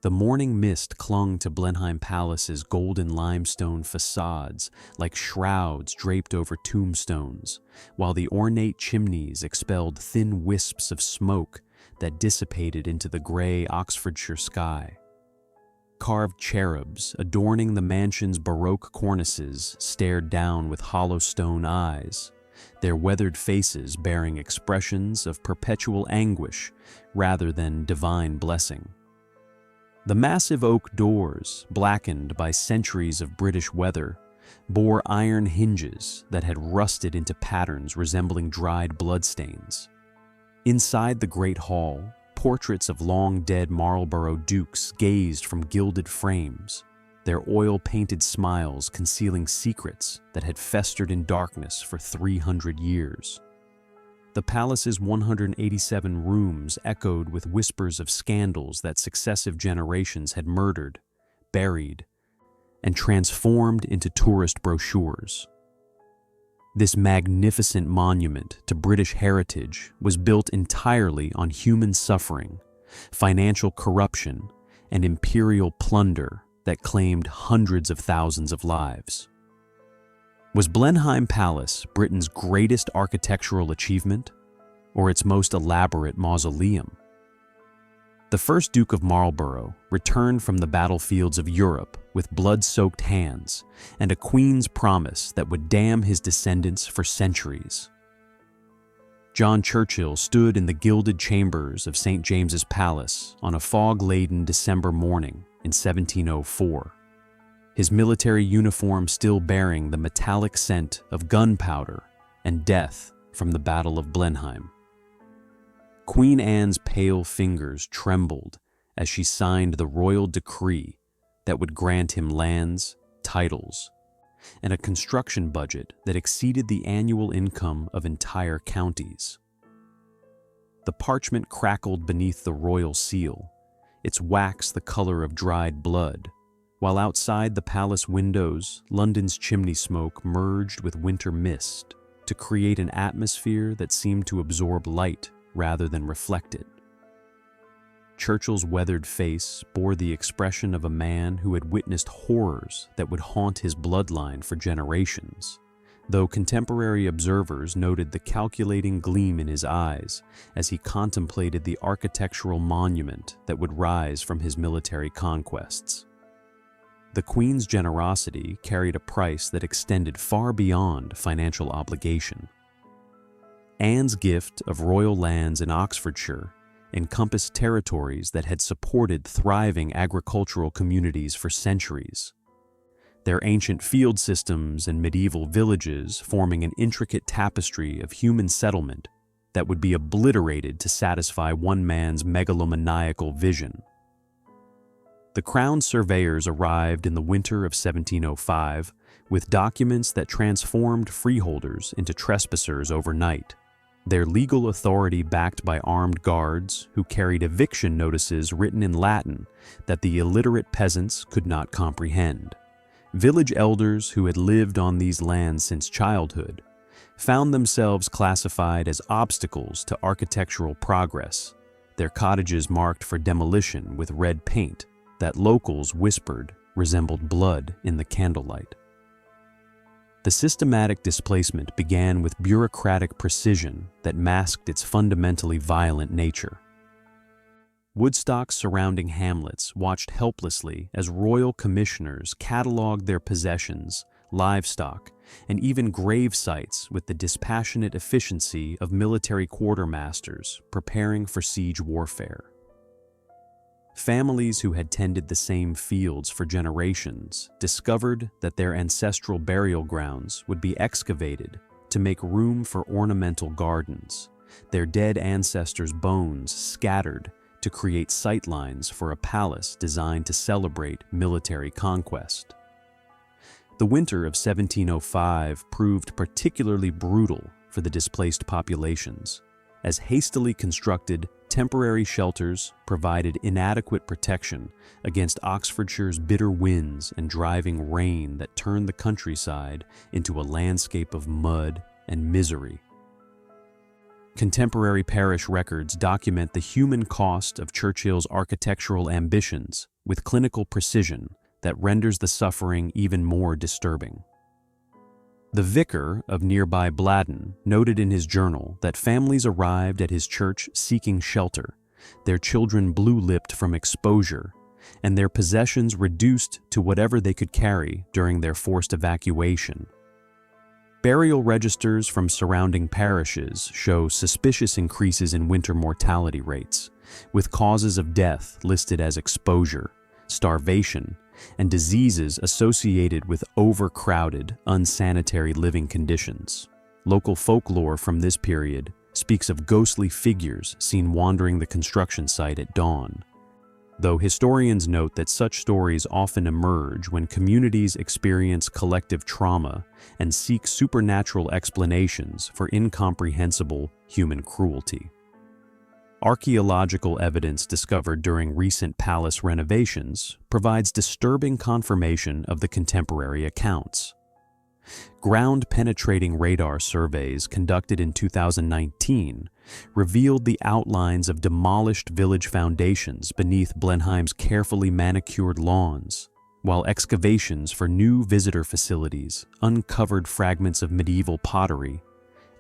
The morning mist clung to Blenheim Palace's golden limestone facades like shrouds draped over tombstones, while the ornate chimneys expelled thin wisps of smoke that dissipated into the gray Oxfordshire sky. Carved cherubs adorning the mansion's Baroque cornices stared down with hollow stone eyes, their weathered faces bearing expressions of perpetual anguish rather than divine blessing. The massive oak doors, blackened by centuries of British weather, bore iron hinges that had rusted into patterns resembling dried bloodstains. Inside the great hall, portraits of long-dead Marlborough dukes gazed from gilded frames, their oil-painted smiles concealing secrets that had festered in darkness for 300 years. The palace's 187 rooms echoed with whispers of scandals that successive generations had murdered, buried, and transformed into tourist brochures. This magnificent monument to British heritage was built entirely on human suffering, financial corruption, and imperial plunder that claimed hundreds of thousands of lives. Was Blenheim Palace Britain's greatest architectural achievement, or its most elaborate mausoleum? The first Duke of Marlborough returned from the battlefields of Europe with blood-soaked hands and a queen's promise that would damn his descendants for centuries. John Churchill stood in the gilded chambers of St. James's Palace on a fog-laden December morning in 1704. His military uniform still bearing the metallic scent of gunpowder and death from the Battle of Blenheim. Queen Anne's pale fingers trembled as she signed the royal decree that would grant him lands, titles, and a construction budget that exceeded the annual income of entire counties. The parchment crackled beneath the royal seal, its wax the color of dried blood, while outside the palace windows, London's chimney smoke merged with winter mist to create an atmosphere that seemed to absorb light rather than reflect it. Churchill's weathered face bore the expression of a man who had witnessed horrors that would haunt his bloodline for generations, though contemporary observers noted the calculating gleam in his eyes as he contemplated the architectural monument that would rise from his military conquests. The Queen's generosity carried a price that extended far beyond financial obligation. Anne's gift of royal lands in Oxfordshire encompassed territories that had supported thriving agricultural communities for centuries, their ancient field systems and medieval villages forming an intricate tapestry of human settlement that would be obliterated to satisfy one man's megalomaniacal vision. The Crown surveyors arrived in the winter of 1705 with documents that transformed freeholders into trespassers overnight, their legal authority backed by armed guards who carried eviction notices written in Latin that the illiterate peasants could not comprehend. Village elders who had lived on these lands since childhood found themselves classified as obstacles to architectural progress, their cottages marked for demolition with red paint that locals whispered resembled blood in the candlelight. The systematic displacement began with bureaucratic precision that masked its fundamentally violent nature. Woodstocks surrounding hamlets watched helplessly as royal commissioners cataloged their possessions, livestock, and even grave sites with the dispassionate efficiency of military quartermasters preparing for siege warfare. Families who had tended the same fields for generations discovered that their ancestral burial grounds would be excavated to make room for ornamental gardens, their dead ancestors' bones scattered to create sightlines for a palace designed to celebrate military conquest. The winter of 1705 proved particularly brutal for the displaced populations, as hastily constructed temporary shelters provided inadequate protection against Oxfordshire's bitter winds and driving rain that turned the countryside into a landscape of mud and misery. Contemporary parish records document the human cost of Churchill's architectural ambitions with clinical precision that renders the suffering even more disturbing. The vicar of nearby Bladden noted in his journal that families arrived at his church seeking shelter, their children blue-lipped from exposure, and their possessions reduced to whatever they could carry during their forced evacuation. Burial registers from surrounding parishes show suspicious increases in winter mortality rates, with causes of death listed as exposure, starvation, and diseases associated with overcrowded, unsanitary living conditions. Local folklore from this period speaks of ghostly figures seen wandering the construction site at dawn, though historians note that such stories often emerge when communities experience collective trauma and seek supernatural explanations for incomprehensible human cruelty. Archaeological evidence discovered during recent palace renovations provides disturbing confirmation of the contemporary accounts. Ground-penetrating radar surveys conducted in 2019 revealed the outlines of demolished village foundations beneath Blenheim's carefully manicured lawns, while excavations for new visitor facilities uncovered fragments of medieval pottery,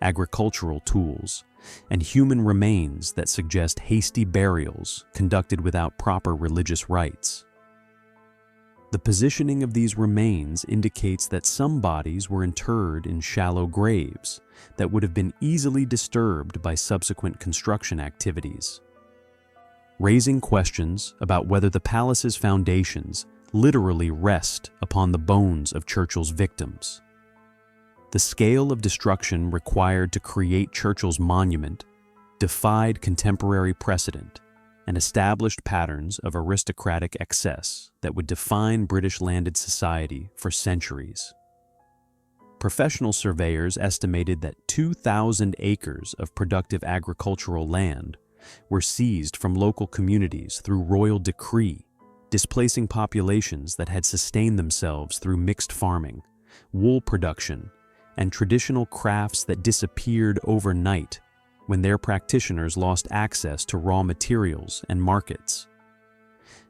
agricultural tools, and human remains that suggest hasty burials conducted without proper religious rites. The positioning of these remains indicates that some bodies were interred in shallow graves that would have been easily disturbed by subsequent construction activities, raising questions about whether the palace's foundations literally rest upon the bones of Churchill's victims. The scale of destruction required to create Churchill's monument defied contemporary precedent and established patterns of aristocratic excess that would define British landed society for centuries. Professional surveyors estimated that 2,000 acres of productive agricultural land were seized from local communities through royal decree, displacing populations that had sustained themselves through mixed farming, wool production, and traditional crafts that disappeared overnight when their practitioners lost access to raw materials and markets.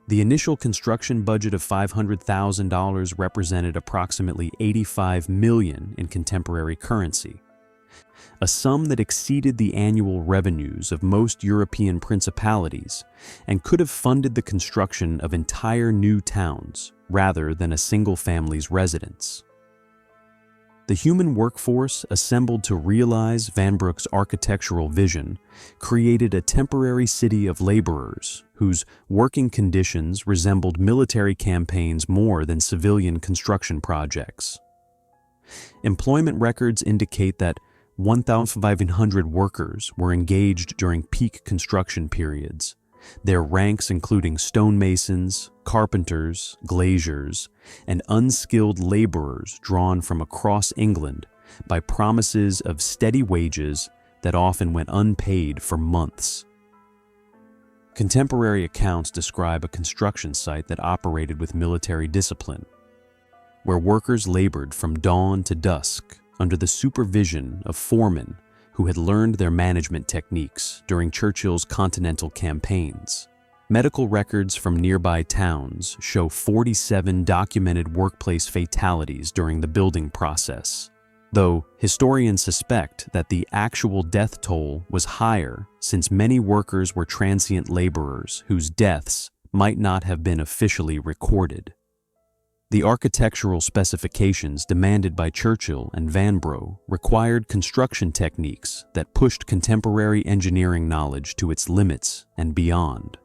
The initial construction budget of $500,000 represented approximately $85 million in contemporary currency, a sum that exceeded the annual revenues of most European principalities and could have funded the construction of entire new towns rather than a single family's residence. The human workforce assembled to realize Vanbroek's architectural vision created a temporary city of laborers whose working conditions resembled military campaigns more than civilian construction projects. Employment records indicate that 1,500 workers were engaged during peak construction periods, their ranks including stonemasons, carpenters, glaziers, and unskilled laborers drawn from across England by promises of steady wages that often went unpaid for months. Contemporary accounts describe a construction site that operated with military discipline, where workers labored from dawn to dusk under the supervision of foremen who had learned their management techniques during Churchill's continental campaigns. Medical records from nearby towns show 47 documented workplace fatalities during the building process, though historians suspect that the actual death toll was higher since many workers were transient laborers whose deaths might not have been officially recorded. The architectural specifications demanded by Churchill and Vanbrugh required construction techniques that pushed contemporary engineering knowledge to its limits and beyond.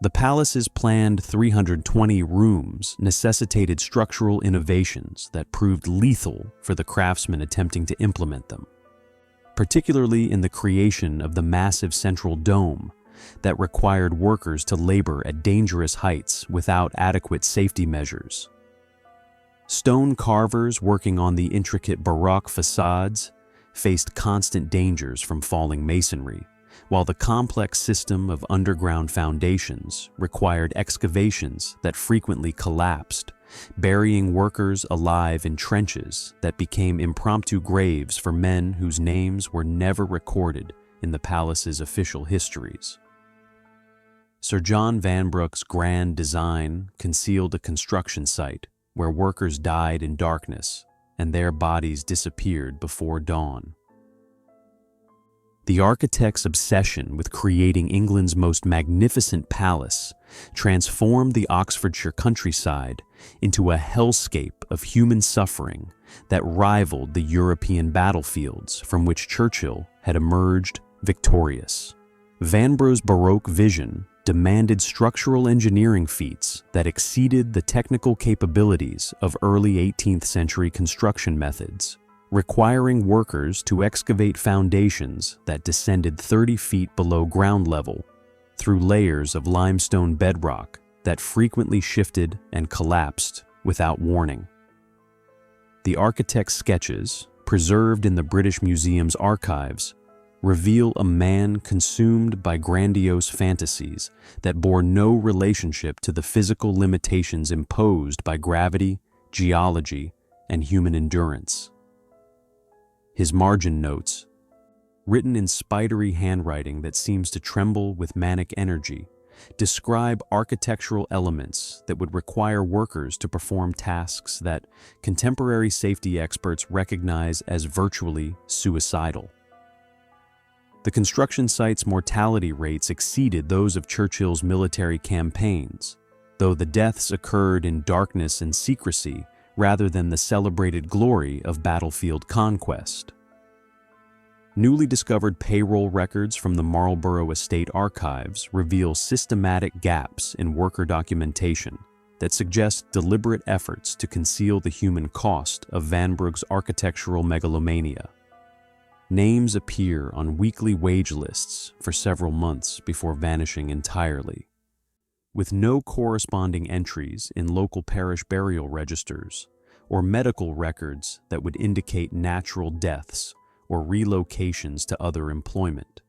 The palace's planned 320 rooms necessitated structural innovations that proved lethal for the craftsmen attempting to implement them, particularly in the creation of the massive central dome that required workers to labor at dangerous heights without adequate safety measures. Stone carvers working on the intricate Baroque facades faced constant dangers from falling masonry, while the complex system of underground foundations required excavations that frequently collapsed, burying workers alive in trenches that became impromptu graves for men whose names were never recorded in the palace's official histories. Sir John Vanbrugh's grand design concealed a construction site where workers died in darkness and their bodies disappeared before dawn. The architect's obsession with creating England's most magnificent palace transformed the Oxfordshire countryside into a hellscape of human suffering that rivaled the European battlefields from which Churchill had emerged victorious. Vanbrugh's Baroque vision demanded structural engineering feats that exceeded the technical capabilities of early 18th century construction methods, requiring workers to excavate foundations that descended 30 feet below ground level through layers of limestone bedrock that frequently shifted and collapsed without warning. The architect's sketches, preserved in the British Museum's archives, reveal a man consumed by grandiose fantasies that bore no relationship to the physical limitations imposed by gravity, geology, and human endurance. His margin notes, written in spidery handwriting that seems to tremble with manic energy, describe architectural elements that would require workers to perform tasks that contemporary safety experts recognize as virtually suicidal. The construction site's mortality rates exceeded those of Churchill's military campaigns, though the deaths occurred in darkness and secrecy rather than the celebrated glory of battlefield conquest. Newly discovered payroll records from the Marlborough Estate archives reveal systematic gaps in worker documentation that suggest deliberate efforts to conceal the human cost of Vanbrugh's architectural megalomania. Names appear on weekly wage lists for several months before vanishing entirely, with no corresponding entries in local parish burial registers or medical records that would indicate natural deaths or relocations to other employment.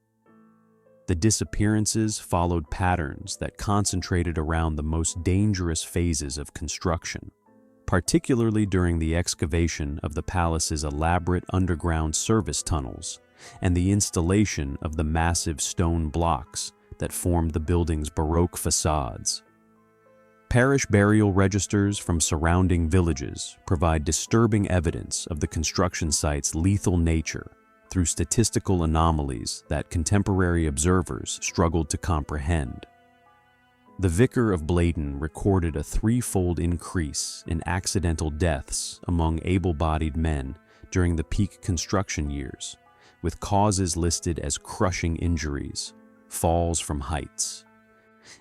The disappearances followed patterns that concentrated around the most dangerous phases of construction, particularly during the excavation of the palace's elaborate underground service tunnels and the installation of the massive stone blocks that formed the building's Baroque facades. Parish burial registers from surrounding villages provide disturbing evidence of the construction site's lethal nature through statistical anomalies that contemporary observers struggled to comprehend. The Vicar of Blaydon recorded a threefold increase in accidental deaths among able-bodied men during the peak construction years, with causes listed as crushing injuries, falls from heights,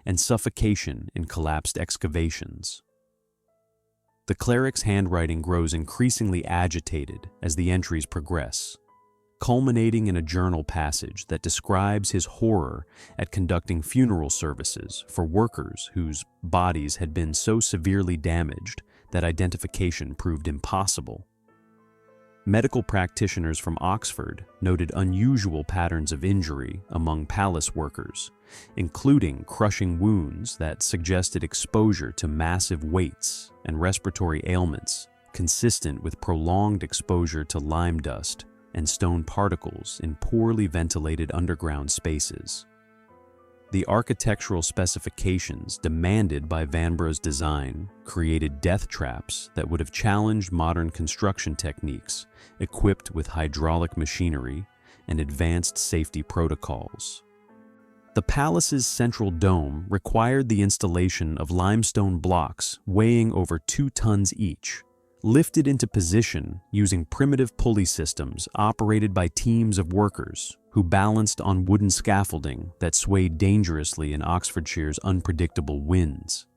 and suffocation in collapsed excavations. The cleric's handwriting grows increasingly agitated as the entries progress, culminating in a journal passage that describes his horror at conducting funeral services for workers whose bodies had been so severely damaged that identification proved impossible. Medical practitioners from Oxford noted unusual patterns of injury among palace workers, including crushing wounds that suggested exposure to massive weights and respiratory ailments consistent with prolonged exposure to lime dust and stone particles in poorly ventilated underground spaces. The architectural specifications demanded by Vanbrugh's design created death traps that would have challenged modern construction techniques equipped with hydraulic machinery and advanced safety protocols. The palace's central dome required the installation of limestone blocks weighing over 2 tons each, lifted into position using primitive pulley systems operated by teams of workers who balanced on wooden scaffolding that swayed dangerously in Oxfordshire's unpredictable winds.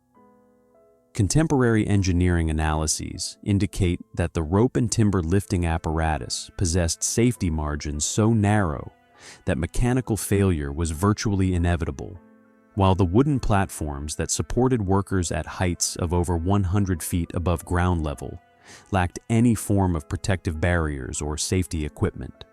Contemporary engineering analyses indicate that the rope and timber lifting apparatus possessed safety margins so narrow that mechanical failure was virtually inevitable, while the wooden platforms that supported workers at heights of over 100 feet above ground level lacked any form of protective barriers or safety equipment.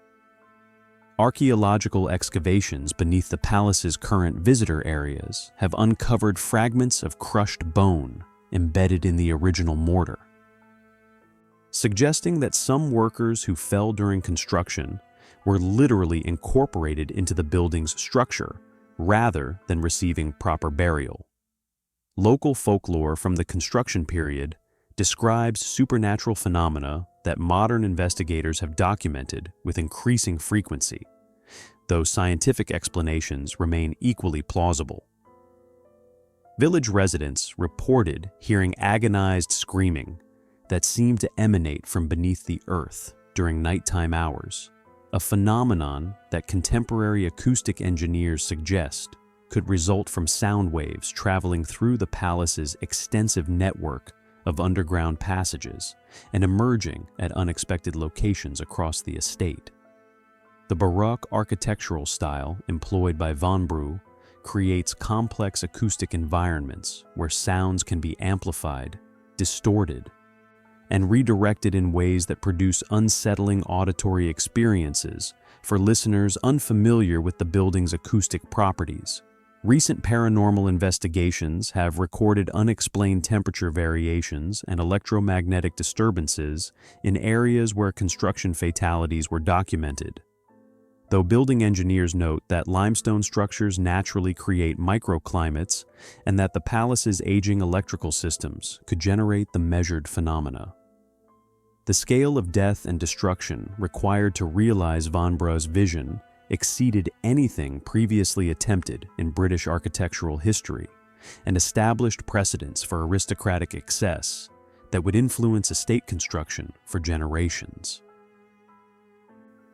Archaeological excavations beneath the palace's current visitor areas have uncovered fragments of crushed bone embedded in the original mortar, suggesting that some workers who fell during construction were literally incorporated into the building's structure rather than receiving proper burial. Local folklore from the construction period describes supernatural phenomena that modern investigators have documented with increasing frequency, though scientific explanations remain equally plausible. Village residents reported hearing agonized screaming that seemed to emanate from beneath the earth during nighttime hours, a phenomenon that contemporary acoustic engineers suggest could result from sound waves traveling through the palace's extensive network of underground passages and emerging at unexpected locations across the estate. The Baroque architectural style employed by Van Brugh creates complex acoustic environments where sounds can be amplified, distorted, and redirected in ways that produce unsettling auditory experiences for listeners unfamiliar with the building's acoustic properties. Recent paranormal investigations have recorded unexplained temperature variations and electromagnetic disturbances in areas where construction fatalities were documented. Though building engineers note that limestone structures naturally create microclimates and that the palace's aging electrical systems could generate the measured phenomena. The scale of death and destruction required to realize Van Brugh's vision exceeded anything previously attempted in British architectural history and established precedents for aristocratic excess that would influence estate construction for generations.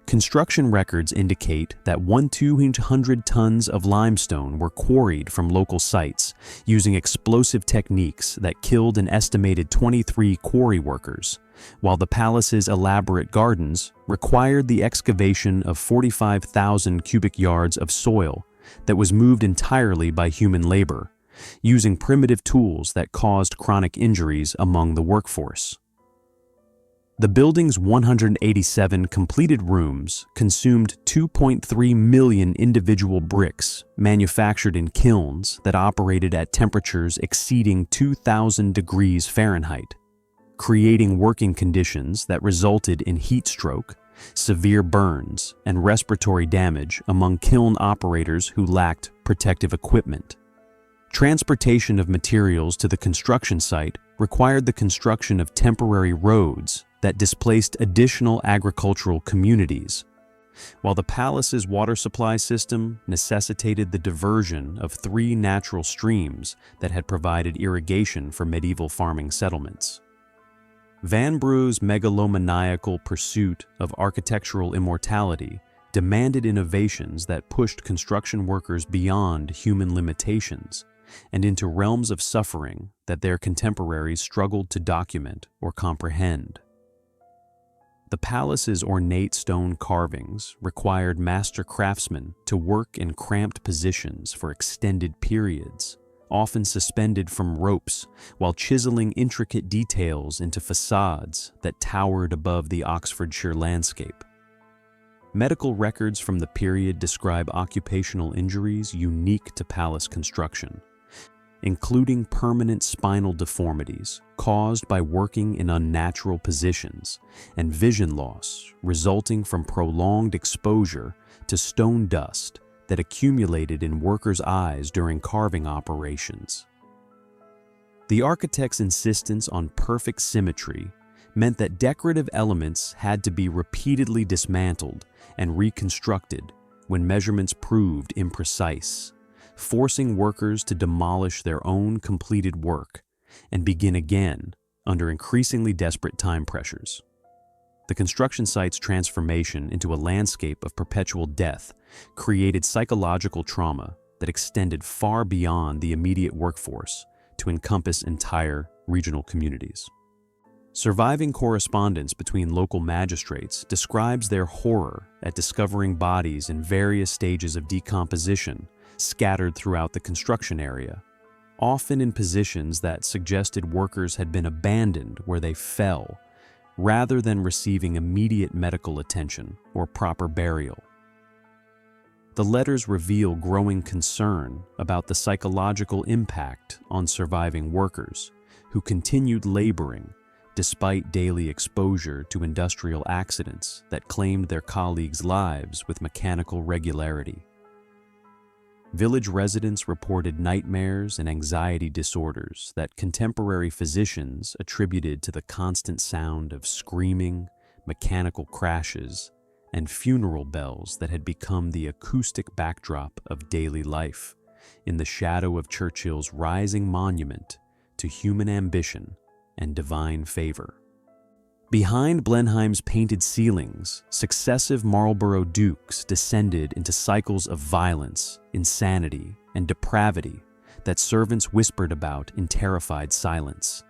Construction records indicate that 1,200 tons of limestone were quarried from local sites using explosive techniques that killed an estimated 23 quarry workers, while the palace's elaborate gardens required the excavation of 45,000 cubic yards of soil that was moved entirely by human labor, using primitive tools that caused chronic injuries among the workforce. The building's 187 completed rooms consumed 2.3 million individual bricks manufactured in kilns that operated at temperatures exceeding 2,000 degrees Fahrenheit, creating working conditions that resulted in heat stroke, severe burns, and respiratory damage among kiln operators who lacked protective equipment. Transportation of materials to the construction site required the construction of temporary roads that displaced additional agricultural communities, while the palace's water supply system necessitated the diversion of 3 natural streams that had provided irrigation for medieval farming settlements. Van Brugh's megalomaniacal pursuit of architectural immortality demanded innovations that pushed construction workers beyond human limitations and into realms of suffering that their contemporaries struggled to document or comprehend. The palace's ornate stone carvings required master craftsmen to work in cramped positions for extended periods, often suspended from ropes while chiseling intricate details into facades that towered above the Oxfordshire landscape. Medical records from the period describe occupational injuries unique to palace construction, including permanent spinal deformities caused by working in unnatural positions and vision loss resulting from prolonged exposure to stone dust that accumulated in workers' eyes during carving operations. The architect's insistence on perfect symmetry meant that decorative elements had to be repeatedly dismantled and reconstructed when measurements proved imprecise, forcing workers to demolish their own completed work and begin again under increasingly desperate time pressures. The construction site's transformation into a landscape of perpetual death created psychological trauma that extended far beyond the immediate workforce to encompass entire regional communities. Surviving correspondence between local magistrates describes their horror at discovering bodies in various stages of decomposition scattered throughout the construction area, often in positions that suggested workers had been abandoned where they fell, rather than receiving immediate medical attention or proper burial. The letters reveal growing concern about the psychological impact on surviving workers who continued laboring despite daily exposure to industrial accidents that claimed their colleagues' lives with mechanical regularity. Village residents reported nightmares and anxiety disorders that contemporary physicians attributed to the constant sound of screaming, mechanical crashes, and funeral bells that had become the acoustic backdrop of daily life in the shadow of Churchill's rising monument to human ambition and divine favor. Behind Blenheim's painted ceilings, successive Marlborough dukes descended into cycles of violence, insanity, and depravity that servants whispered about in terrified silence.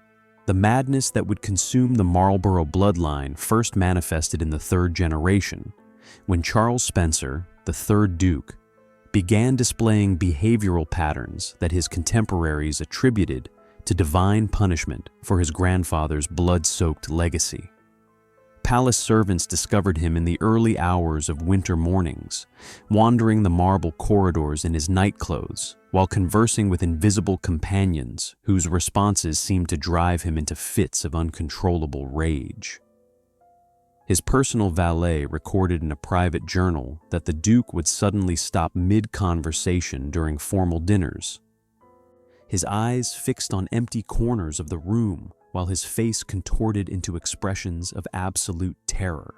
The madness that would consume the Marlborough bloodline first manifested in the third generation, when Charles Spencer, the third Duke, began displaying behavioral patterns that his contemporaries attributed to divine punishment for his grandfather's blood-soaked legacy. Palace servants discovered him in the early hours of winter mornings, wandering the marble corridors in his nightclothes while conversing with invisible companions whose responses seemed to drive him into fits of uncontrollable rage. His personal valet recorded in a private journal that the Duke would suddenly stop mid-conversation during formal dinners, his eyes fixed on empty corners of the room while his face contorted into expressions of absolute terror.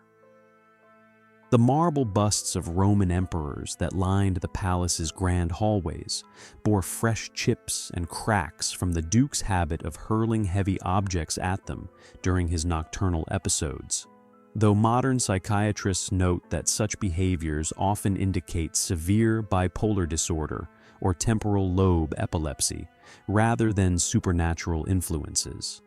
The marble busts of Roman emperors that lined the palace's grand hallways bore fresh chips and cracks from the Duke's habit of hurling heavy objects at them during his nocturnal episodes. Though modern psychiatrists note that such behaviors often indicate severe bipolar disorder or temporal lobe epilepsy, rather than supernatural influences.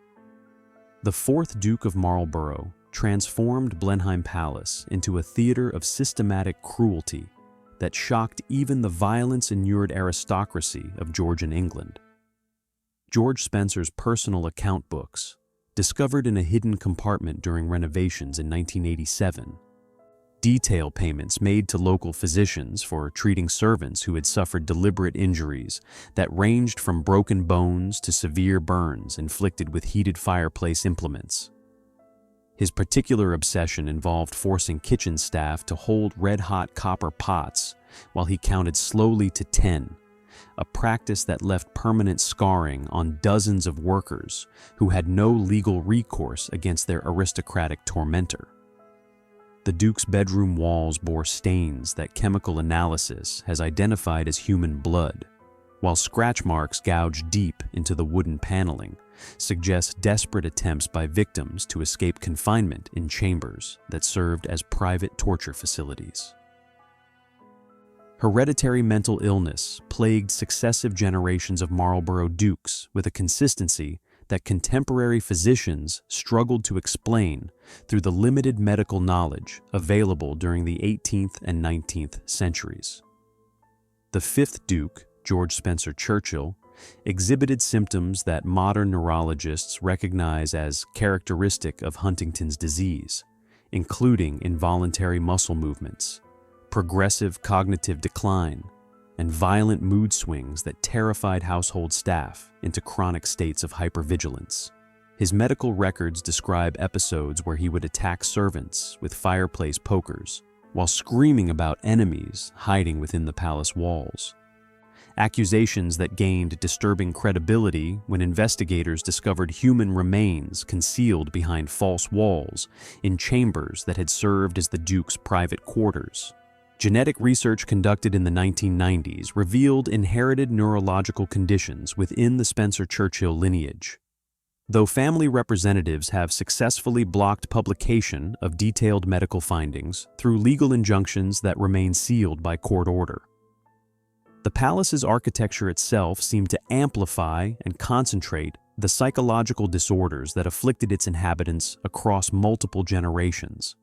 The fourth Duke of Marlborough transformed Blenheim Palace into a theater of systematic cruelty that shocked even the violence-inured aristocracy of Georgian England. George Spencer's personal account books, discovered in a hidden compartment during renovations in 1987, detail payments made to local physicians for treating servants who had suffered deliberate injuries that ranged from broken bones to severe burns inflicted with heated fireplace implements. His particular obsession involved forcing kitchen staff to hold red-hot copper pots while he counted slowly to 10, a practice that left permanent scarring on dozens of workers who had no legal recourse against their aristocratic tormentor. The Duke's bedroom walls bore stains that chemical analysis has identified as human blood, while scratch marks gouged deep into the wooden paneling suggest desperate attempts by victims to escape confinement in chambers that served as private torture facilities. Hereditary mental illness plagued successive generations of Marlborough dukes with a consistency that contemporary physicians struggled to explain through the limited medical knowledge available during the 18th and 19th centuries. The fifth Duke, George Spencer Churchill, exhibited symptoms that modern neurologists recognize as characteristic of Huntington's disease, including involuntary muscle movements, progressive cognitive decline, and violent mood swings that terrified household staff into chronic states of hypervigilance. His medical records describe episodes where he would attack servants with fireplace pokers while screaming about enemies hiding within the palace walls. Accusations that gained disturbing credibility when investigators discovered human remains concealed behind false walls in chambers that had served as the Duke's private quarters. Genetic research conducted in the 1990s revealed inherited neurological conditions within the Spencer-Churchill lineage. Though family representatives have successfully blocked publication of detailed medical findings through legal injunctions that remain sealed by court order. The palace's architecture itself seemed to amplify and concentrate the psychological disorders that afflicted its inhabitants across multiple generations.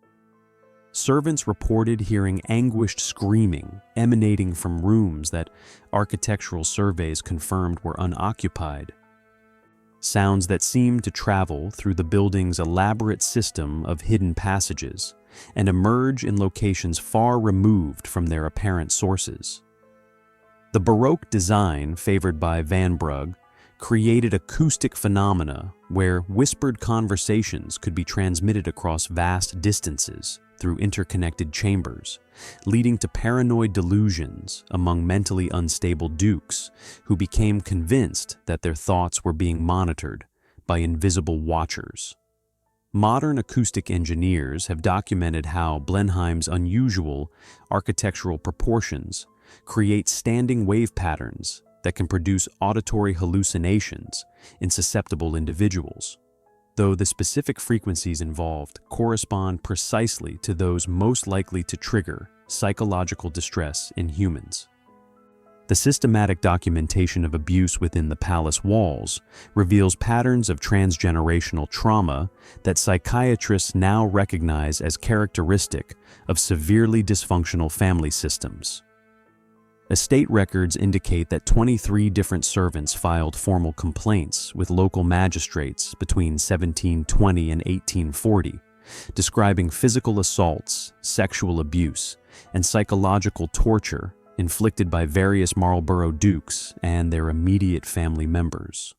Servants reported hearing anguished screaming emanating from rooms that architectural surveys confirmed were unoccupied. sounds that seem to travel through the building's elaborate system of hidden passages and emerge in locations far removed from their apparent sources. The Baroque design favored by Van Brugge created acoustic phenomena where whispered conversations could be transmitted across vast distances through interconnected chambers, leading to paranoid delusions among mentally unstable dukes who became convinced that their thoughts were being monitored by invisible watchers. Modern acoustic engineers have documented how Blenheim's unusual architectural proportions create standing wave patterns that can produce auditory hallucinations in susceptible individuals, though the specific frequencies involved correspond precisely to those most likely to trigger psychological distress in humans. The systematic documentation of abuse within the palace walls reveals patterns of transgenerational trauma that psychiatrists now recognize as characteristic of severely dysfunctional family systems. Estate records indicate that 23 different servants filed formal complaints with local magistrates between 1720 and 1840, describing physical assaults, sexual abuse, and psychological torture inflicted by various Marlborough dukes and their immediate family members.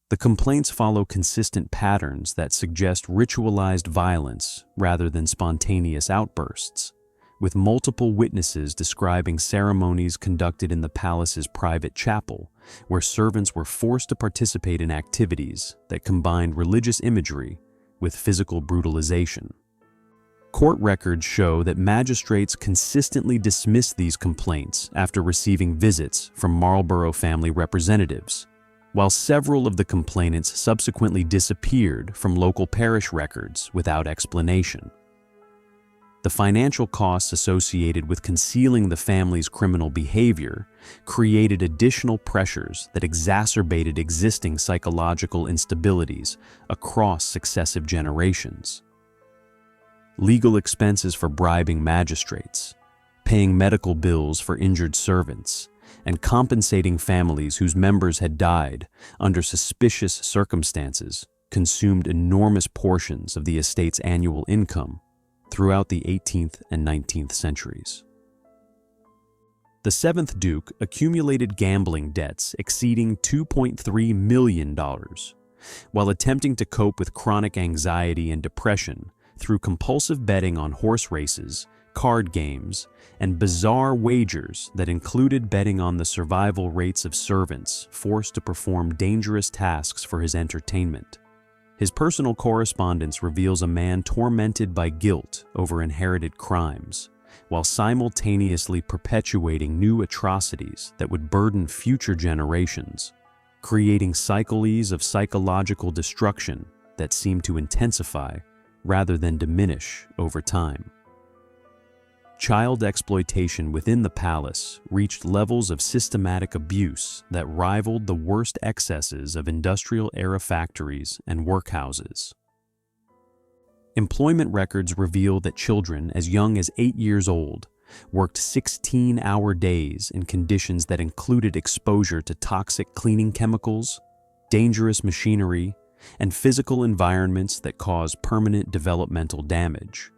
The complaints follow consistent patterns that suggest ritualized violence rather than spontaneous outbursts, with multiple witnesses describing ceremonies conducted in the palace's private chapel, where servants were forced to participate in activities that combined religious imagery with physical brutalization. Court records show that magistrates consistently dismissed these complaints after receiving visits from Marlborough family representatives, while several of the complainants subsequently disappeared from local parish records without explanation. The financial costs associated with concealing the family's criminal behavior created additional pressures that exacerbated existing psychological instabilities across successive generations. Legal expenses for bribing magistrates, paying medical bills for injured servants, and compensating families whose members had died under suspicious circumstances consumed enormous portions of the estate's annual income throughout the 18th and 19th centuries. The 7th Duke accumulated gambling debts exceeding $2.3 million, while attempting to cope with chronic anxiety and depression through compulsive betting on horse races, card games, and bizarre wagers that included betting on the survival rates of servants forced to perform dangerous tasks for his entertainment. His personal correspondence reveals a man tormented by guilt over inherited crimes, while simultaneously perpetuating new atrocities that would burden future generations, creating cycles of psychological destruction that seem to intensify rather than diminish over time. Child exploitation within the palace reached levels of systematic abuse that rivaled the worst excesses of industrial-era factories and workhouses. Employment records reveal that children as young as 8 years old worked 16-hour days in conditions that included exposure to toxic cleaning chemicals, dangerous machinery, and physical environments that cause permanent developmental damage.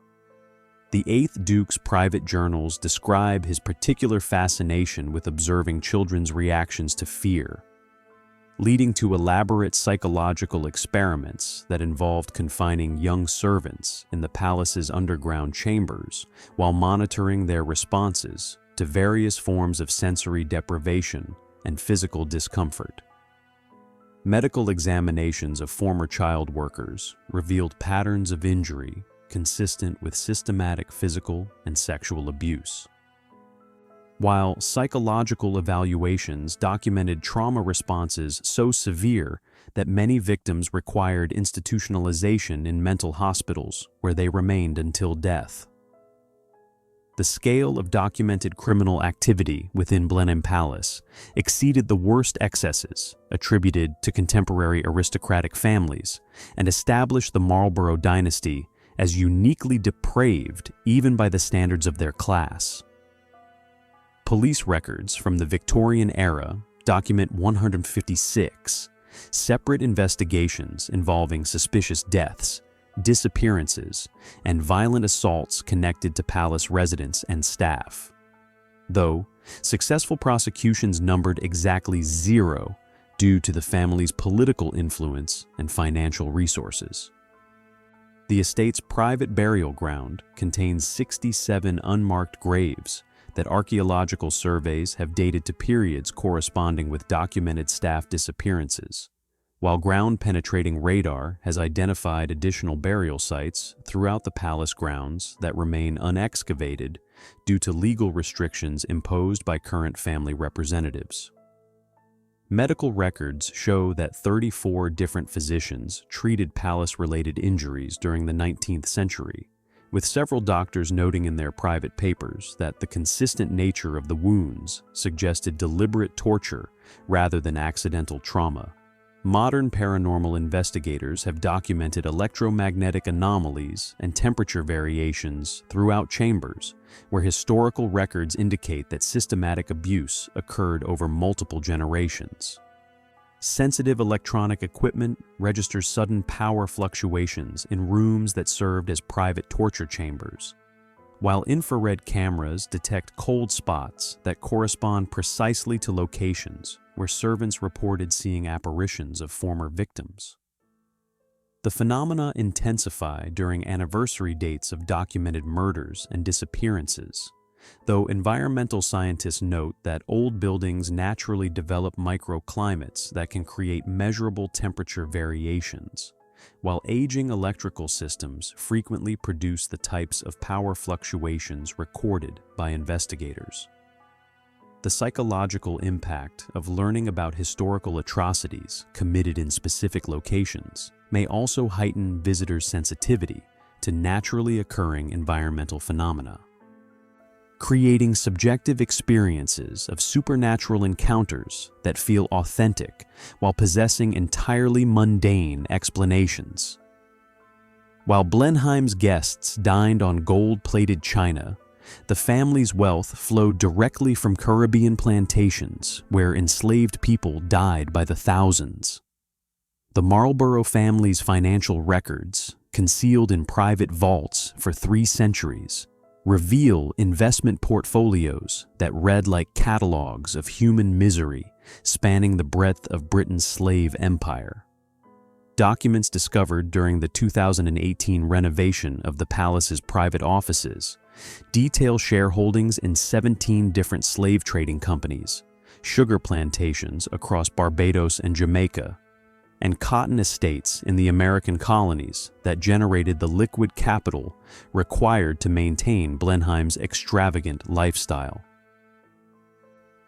The 8th Duke's private journals describe his particular fascination with observing children's reactions to fear, leading to elaborate psychological experiments that involved confining young servants in the palace's underground chambers while monitoring their responses to various forms of sensory deprivation and physical discomfort. Medical examinations of former child workers revealed patterns of injury consistent with systematic physical and sexual abuse, while psychological evaluations documented trauma responses so severe that many victims required institutionalization in mental hospitals where they remained until death. The scale of documented criminal activity within Blenheim Palace exceeded the worst excesses attributed to contemporary aristocratic families and established the Marlborough dynasty as uniquely depraved even by the standards of their class. Police records from the Victorian era document 156 separate investigations involving suspicious deaths, disappearances, and violent assaults connected to palace residents and staff. Though successful prosecutions numbered exactly 0 due to the family's political influence and financial resources. The estate's private burial ground contains 67 unmarked graves that archaeological surveys have dated to periods corresponding with documented staff disappearances, while ground-penetrating radar has identified additional burial sites throughout the palace grounds that remain unexcavated due to legal restrictions imposed by current family representatives. Medical records show that 34 different physicians treated palace-related injuries during the 19th century, with several doctors noting in their private papers that the consistent nature of the wounds suggested deliberate torture rather than accidental trauma. Modern paranormal investigators have documented electromagnetic anomalies and temperature variations throughout chambers, where historical records indicate that systematic abuse occurred over multiple generations. Sensitive electronic equipment registers sudden power fluctuations in rooms that served as private torture chambers, while infrared cameras detect cold spots that correspond precisely to locations where servants reported seeing apparitions of former victims. The phenomena intensify during anniversary dates of documented murders and disappearances, though environmental scientists note that old buildings naturally develop microclimates that can create measurable temperature variations, while aging electrical systems frequently produce the types of power fluctuations recorded by investigators. The psychological impact of learning about historical atrocities committed in specific locations may also heighten visitors' sensitivity to naturally occurring environmental phenomena, creating subjective experiences of supernatural encounters that feel authentic while possessing entirely mundane explanations. While Blenheim's guests dined on gold-plated china, the family's wealth flowed directly from Caribbean plantations where enslaved people died by the thousands. The Marlborough family's financial records, concealed in private vaults for 3 centuries, reveal investment portfolios that read like catalogs of human misery spanning the breadth of Britain's slave empire. Documents discovered during the 2018 renovation of the palace's private offices detail shareholdings in 17 different slave trading companies, sugar plantations across Barbados and Jamaica, and cotton estates in the American colonies that generated the liquid capital required to maintain Blenheim's extravagant lifestyle.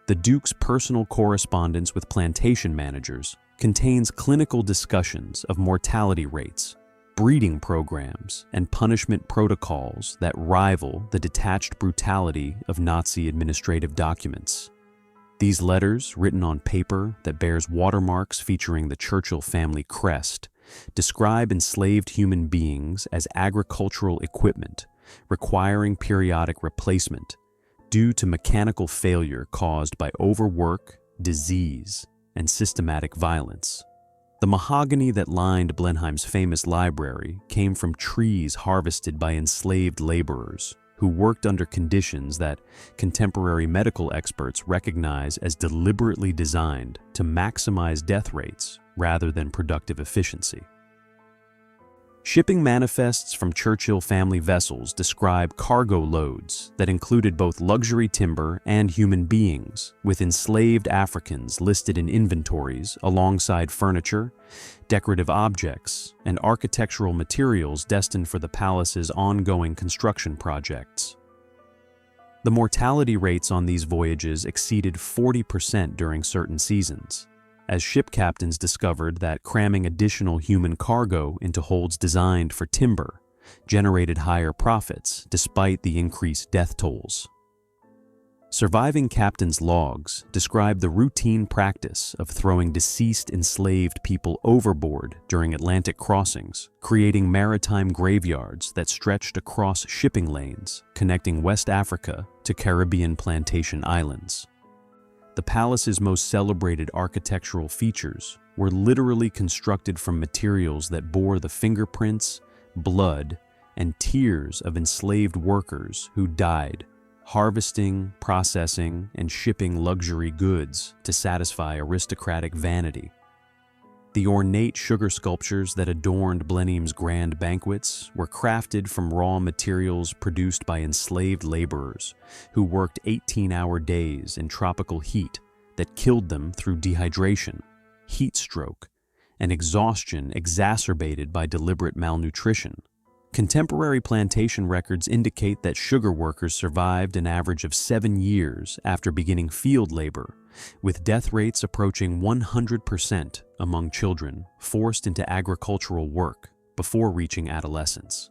The Duke's personal correspondence with plantation managers contains clinical discussions of mortality rates, breeding programs, and punishment protocols that rival the detached brutality of Nazi administrative documents. These letters, written on paper that bears watermarks featuring the Churchill family crest, describe enslaved human beings as agricultural equipment, requiring periodic replacement due to mechanical failure caused by overwork, disease, and systematic violence. The mahogany that lined Blenheim's famous library came from trees harvested by enslaved laborers who worked under conditions that contemporary medical experts recognize as deliberately designed to maximize death rates rather than productive efficiency. Shipping manifests from Churchill family vessels describe cargo loads that included both luxury timber and human beings, with enslaved Africans listed in inventories alongside furniture, decorative objects, and architectural materials destined for the palace's ongoing construction projects. The mortality rates on these voyages exceeded 40% during certain seasons, as ship captains discovered that cramming additional human cargo into holds designed for timber generated higher profits despite the increased death tolls. Surviving captains' logs describe the routine practice of throwing deceased enslaved people overboard during Atlantic crossings, creating maritime graveyards that stretched across shipping lanes connecting West Africa to Caribbean plantation islands. The palace's most celebrated architectural features were literally constructed from materials that bore the fingerprints, blood, and tears of enslaved workers who died, harvesting, processing, and shipping luxury goods to satisfy aristocratic vanity. The ornate sugar sculptures that adorned BLEMHEIM's grand banquets were crafted from raw materials produced by enslaved laborers who worked 18-hour days in tropical heat that killed them through dehydration, heat stroke, and exhaustion exacerbated by deliberate malnutrition. Contemporary plantation records indicate that sugar workers survived an average of 7 years after beginning field labor, with death rates approaching 100% among children forced into agricultural work before reaching adolescence.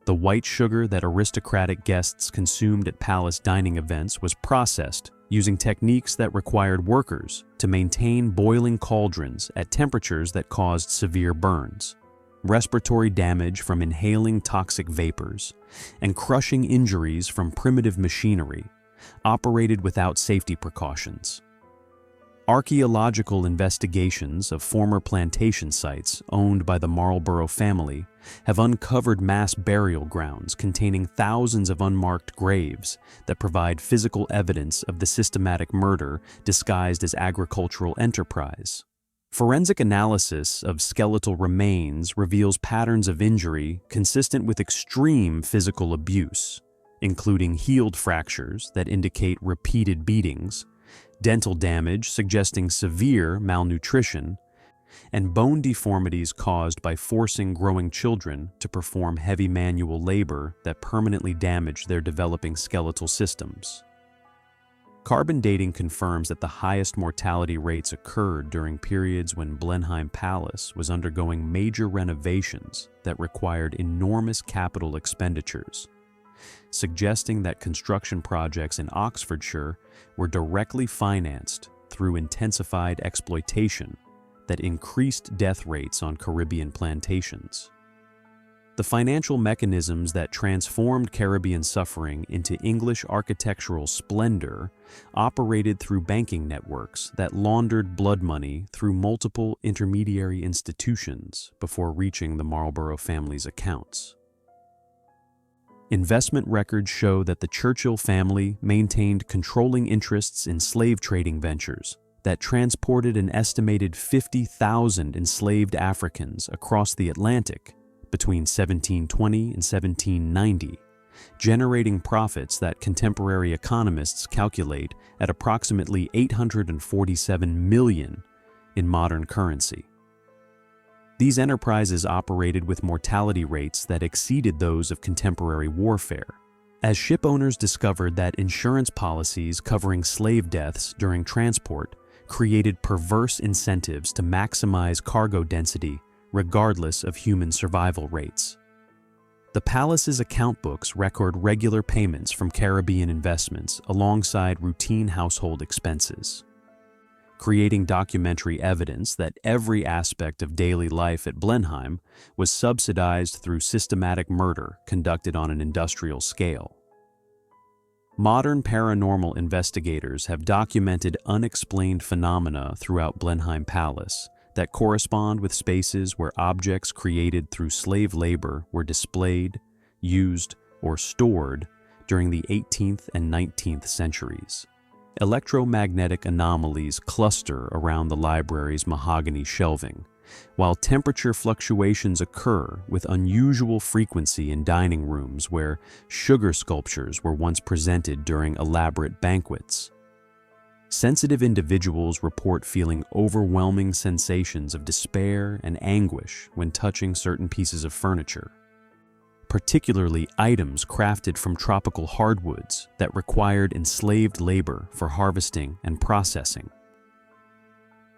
The white sugar that aristocratic guests consumed at palace dining events was processed using techniques that required workers to maintain boiling cauldrons at temperatures that caused severe burns, respiratory damage from inhaling toxic vapors, and crushing injuries from primitive machinery operated without safety precautions. Archaeological investigations of former plantation sites owned by the Marlborough family have uncovered mass burial grounds containing thousands of unmarked graves that provide physical evidence of the systematic murder disguised as agricultural enterprise. Forensic analysis of skeletal remains reveals patterns of injury consistent with extreme physical abuse, including healed fractures that indicate repeated beatings, dental damage suggesting severe malnutrition, and bone deformities caused by forcing growing children to perform heavy manual labor that permanently damaged their developing skeletal systems. Carbon dating confirms that the highest mortality rates occurred during periods when BLEMHEIM Palace was undergoing major renovations that required enormous capital expenditures, suggesting that construction projects in Oxfordshire were directly financed through intensified exploitation that increased death rates on Caribbean plantations. The financial mechanisms that transformed Caribbean suffering into English architectural splendor operated through banking networks that laundered blood money through multiple intermediary institutions before reaching the Marlborough family's accounts. Investment records show that the Churchill family maintained controlling interests in slave trading ventures that transported an estimated 50,000 enslaved Africans across the Atlantic between 1720 and 1790, generating profits that contemporary economists calculate at approximately $847 million in modern currency. These enterprises operated with mortality rates that exceeded those of contemporary warfare, as ship owners discovered that insurance policies covering slave deaths during transport created perverse incentives to maximize cargo density regardless of human survival rates. The palace's account books record regular payments from Caribbean investments alongside routine household expenses, creating documentary evidence that every aspect of daily life at BLEMHEIM was subsidized through systematic murder conducted on an industrial scale. Modern paranormal investigators have documented unexplained phenomena throughout BLEMHEIM Palace that correspond with spaces where objects created through slave labor were displayed, used, or stored during the 18th and 19th centuries. Electromagnetic anomalies cluster around the library's mahogany shelving, while temperature fluctuations occur with unusual frequency in dining rooms where sugar sculptures were once presented during elaborate banquets. Sensitive individuals report feeling overwhelming sensations of despair and anguish when touching certain pieces of furniture, particularly items crafted from tropical hardwoods that required enslaved labor for harvesting and processing.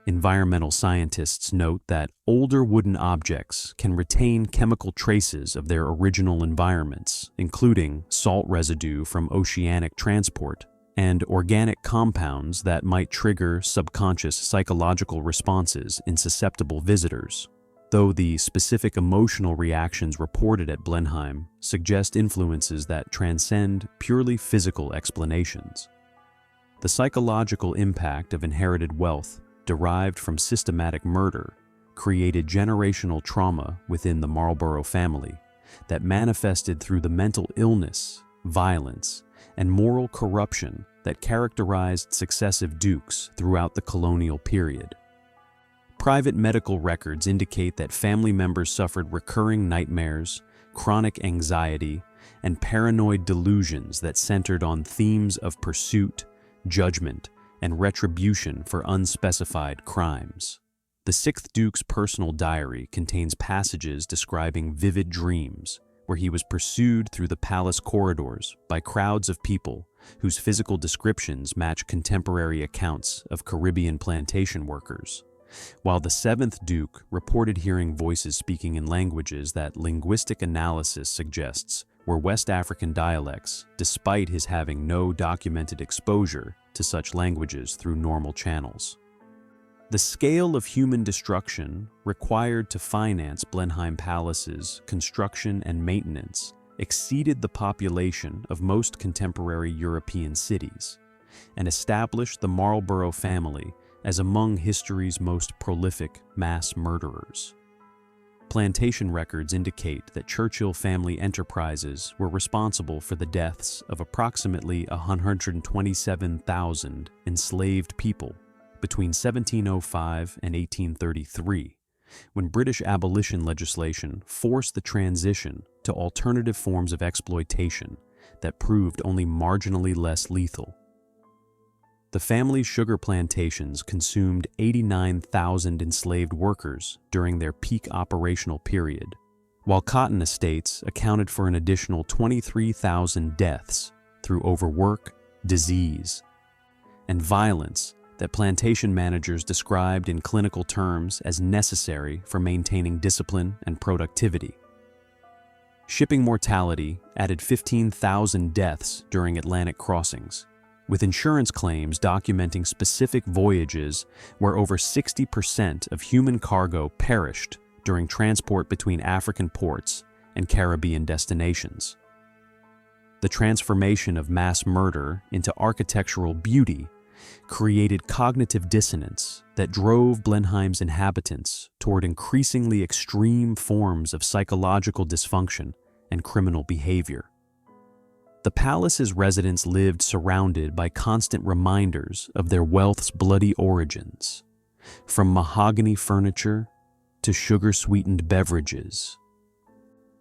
Environmental scientists note that older wooden objects can retain chemical traces of their original environments, including salt residue from oceanic transport and organic compounds that might trigger subconscious psychological responses in susceptible visitors, though the specific emotional reactions reported at BLEMHEIM suggest influences that transcend purely physical explanations. The psychological impact of inherited wealth derived from systematic murder created generational trauma within the Marlborough family that manifested through the mental illness, violence, and moral corruption that characterized successive dukes throughout the colonial period. Private medical records indicate that family members suffered recurring nightmares, chronic anxiety, and paranoid delusions that centered on themes of pursuit, judgment, and retribution for unspecified crimes. The sixth Duke's personal diary contains passages describing vivid dreams, where he was pursued through the palace corridors by crowds of people whose physical descriptions match contemporary accounts of Caribbean plantation workers, while the seventh Duke reported hearing voices speaking in languages that linguistic analysis suggests were West African dialects, despite his having no documented exposure to such languages through normal channels. The scale of human destruction required to finance Blenheim Palace's construction and maintenance exceeded the population of most contemporary European cities, and established the Marlborough family as among history's most prolific mass murderers. Plantation records indicate that Churchill family enterprises were responsible for the deaths of approximately 127,000 enslaved people between 1705 and 1833, when British abolition legislation forced the transition to alternative forms of exploitation that proved only marginally less lethal. The family's sugar plantations consumed 89,000 enslaved workers during their peak operational period, while cotton estates accounted for an additional 23,000 deaths through overwork, disease, and violence that plantation managers described in clinical terms as necessary for maintaining discipline and productivity. Shipping mortality added 15,000 deaths during Atlantic crossings, with insurance claims documenting specific voyages where over 60% of human cargo perished during transport between African ports and Caribbean destinations. The transformation of mass murder into architectural beauty created cognitive dissonance that drove Blenheim's inhabitants toward increasingly extreme forms of psychological dysfunction and criminal behavior. The palace's residents lived surrounded by constant reminders of their wealth's bloody origins, from mahogany furniture to sugar-sweetened beverages,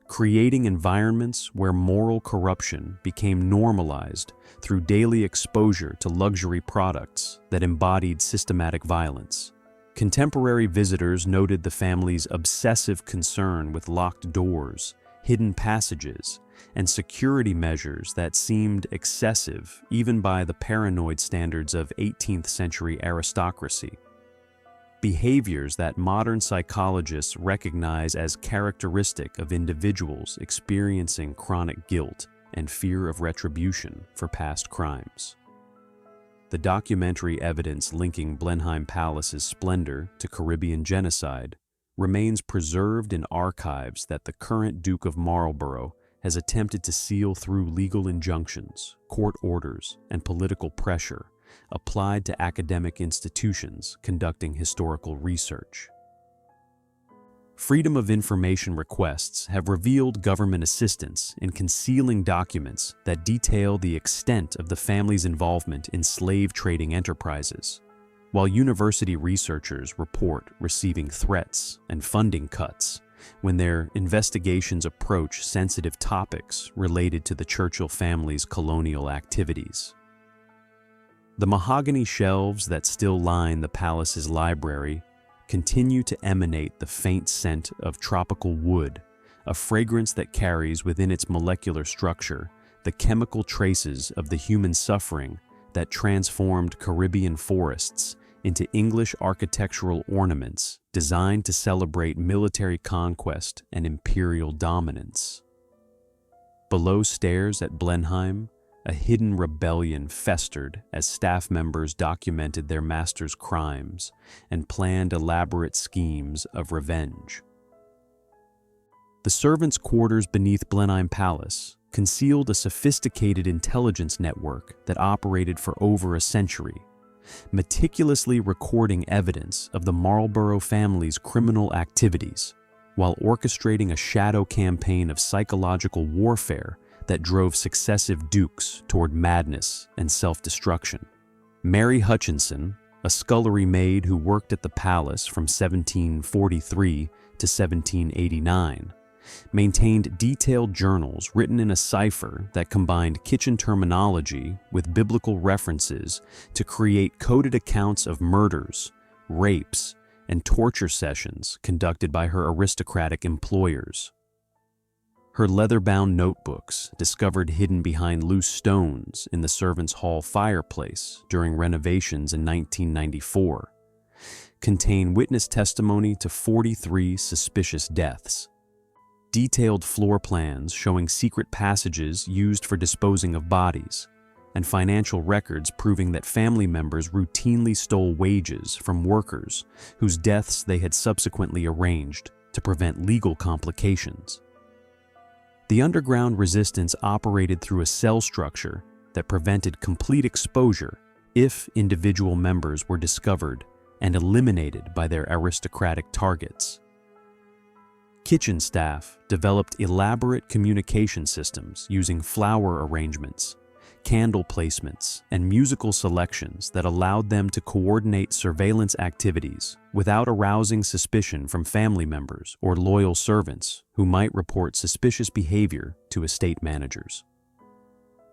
creating environments where moral corruption became normalized through daily exposure to luxury products that embodied systematic violence. Contemporary visitors noted the family's obsessive concern with locked doors, hidden passages, and security measures that seemed excessive even by the paranoid standards of 18th century aristocracy. Behaviors that modern psychologists recognize as characteristic of individuals experiencing chronic guilt and fear of retribution for past crimes. The documentary evidence linking Blenheim Palace's splendor to Caribbean genocide remains preserved in archives that the current Duke of Marlborough has attempted to seal through legal injunctions, court orders, and political pressure applied to academic institutions conducting historical research. Freedom of information requests have revealed government assistance in concealing documents that detail the extent of the family's involvement in slave trading enterprises, while university researchers report receiving threats and funding cuts when their investigations approach sensitive topics related to the Churchill family's colonial activities. The mahogany shelves that still line the palace's library continue to emanate the faint scent of tropical wood, a fragrance that carries within its molecular structure the chemical traces of the human suffering that transformed Caribbean forests into English architectural ornaments designed to celebrate military conquest and imperial dominance. Below stairs at Blenheim, a hidden rebellion festered as staff members documented their master's crimes and planned elaborate schemes of revenge. The servants' quarters beneath Blenheim Palace concealed a sophisticated intelligence network that operated for over a century, meticulously recording evidence of the Marlborough family's criminal activities, while orchestrating a shadow campaign of psychological warfare that drove successive dukes toward madness and self-destruction. Mary Hutchinson, a scullery maid who worked at the palace from 1743 to 1789, maintained detailed journals written in a cipher that combined kitchen terminology with biblical references to create coded accounts of murders, rapes, and torture sessions conducted by her aristocratic employers. Her leather-bound notebooks, discovered hidden behind loose stones in the servants' hall fireplace during renovations in 1994, contain witness testimony to 43 suspicious deaths. Detailed floor plans showing secret passages used for disposing of bodies, and financial records proving that family members routinely stole wages from workers whose deaths they had subsequently arranged to prevent legal complications. The underground resistance operated through a cell structure that prevented complete exposure if individual members were discovered and eliminated by their aristocratic targets. Kitchen staff developed elaborate communication systems using flower arrangements, candle placements, and musical selections that allowed them to coordinate surveillance activities without arousing suspicion from family members or loyal servants who might report suspicious behavior to estate managers.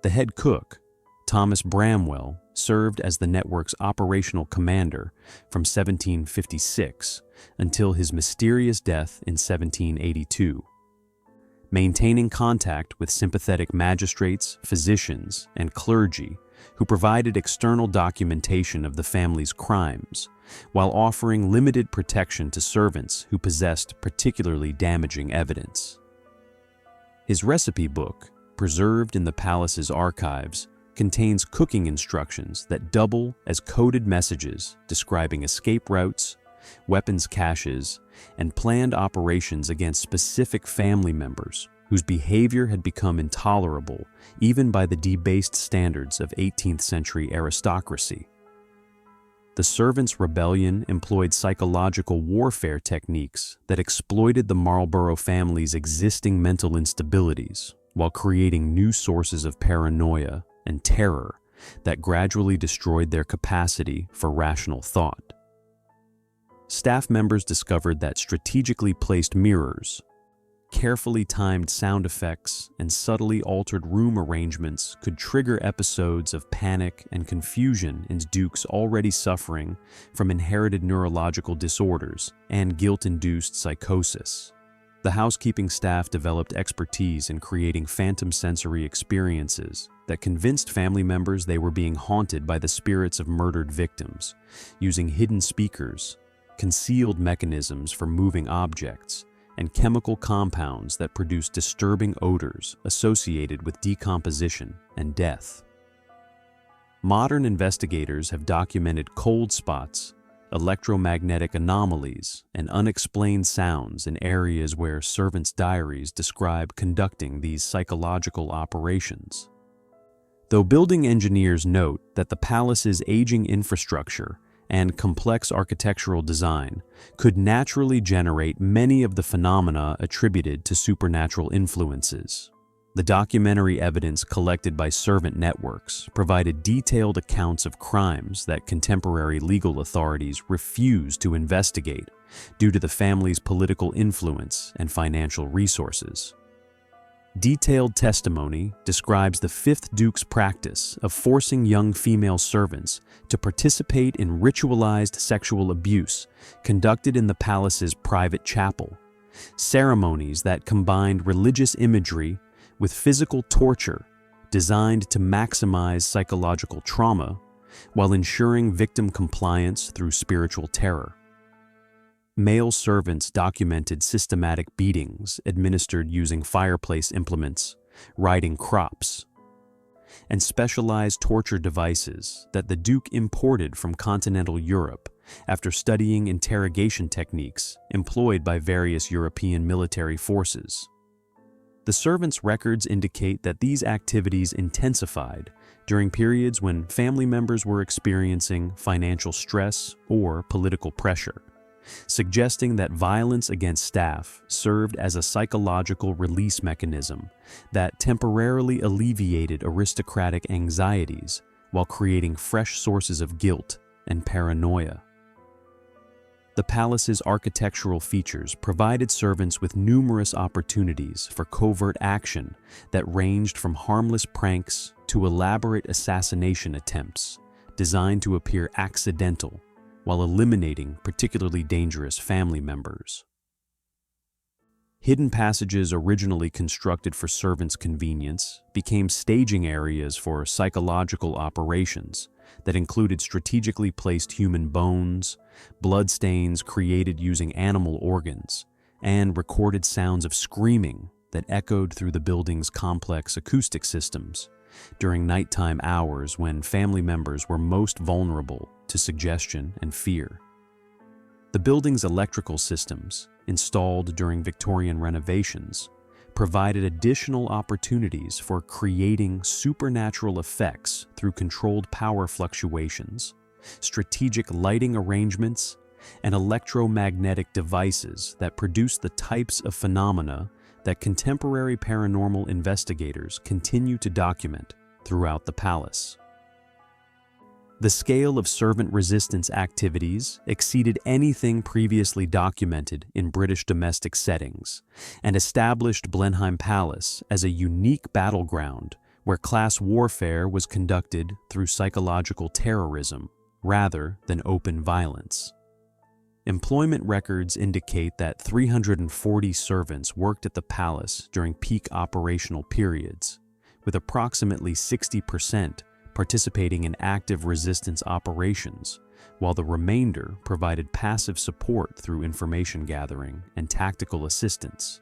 The head cook, Thomas Bramwell, served as the network's operational commander from 1756 until his mysterious death in 1782. Maintaining contact with sympathetic magistrates, physicians, and clergy who provided external documentation of the family's crimes, while offering limited protection to servants who possessed particularly damaging evidence. His recipe book, preserved in the palace's archives, contains cooking instructions that double as coded messages describing escape routes, weapons caches, and planned operations against specific family members whose behavior had become intolerable even by the debased standards of 18th century aristocracy. The servants' rebellion employed psychological warfare techniques that exploited the Marlborough family's existing mental instabilities while creating new sources of paranoia and terror that gradually destroyed their capacity for rational thought. Staff members discovered that strategically placed mirrors, carefully timed sound effects, and subtly altered room arrangements could trigger episodes of panic and confusion in dukes already suffering from inherited neurological disorders and guilt-induced psychosis. The housekeeping staff developed expertise in creating phantom sensory experiences that convinced family members they were being haunted by the spirits of murdered victims, using hidden speakers, concealed mechanisms for moving objects, and chemical compounds that produce disturbing odors associated with decomposition and death. Modern investigators have documented cold spots, electromagnetic anomalies, and unexplained sounds in areas where servants' diaries describe conducting these psychological operations. Though building engineers note that the palace's aging infrastructure and complex architectural design could naturally generate many of the phenomena attributed to supernatural influences, the documentary evidence collected by servant networks provided detailed accounts of crimes that contemporary legal authorities refused to investigate due to the family's political influence and financial resources. Detailed testimony describes the Fifth Duke's practice of forcing young female servants to participate in ritualized sexual abuse conducted in the palace's private chapel, ceremonies that combined religious imagery with physical torture designed to maximize psychological trauma while ensuring victim compliance through spiritual terror. Male servants documented systematic beatings administered using fireplace implements, riding crops, and specialized torture devices that the Duke imported from continental Europe after studying interrogation techniques employed by various European military forces. The servants' records indicate that these activities intensified during periods when family members were experiencing financial stress or political pressure, suggesting that violence against staff served as a psychological release mechanism that temporarily alleviated aristocratic anxieties while creating fresh sources of guilt and paranoia. The palace's architectural features provided servants with numerous opportunities for covert action that ranged from harmless pranks to elaborate assassination attempts designed to appear accidental while eliminating particularly dangerous family members. Hidden passages originally constructed for servants' convenience became staging areas for psychological operations that included strategically placed human bones, bloodstains created using animal organs, and recorded sounds of screaming that echoed through the building's complex acoustic systems during nighttime hours when family members were most vulnerable to suggestion and fear. The building's electrical systems, installed during Victorian renovations, provided additional opportunities for creating supernatural effects through controlled power fluctuations, strategic lighting arrangements, and electromagnetic devices that produce the types of phenomena that contemporary paranormal investigators continue to document throughout the palace. The scale of servant resistance activities exceeded anything previously documented in British domestic settings and established Blenheim Palace as a unique battleground where class warfare was conducted through psychological terrorism rather than open violence. Employment records indicate that 340 servants worked at the palace during peak operational periods, with approximately 60% participating in active resistance operations, while the remainder provided passive support through information gathering and tactical assistance.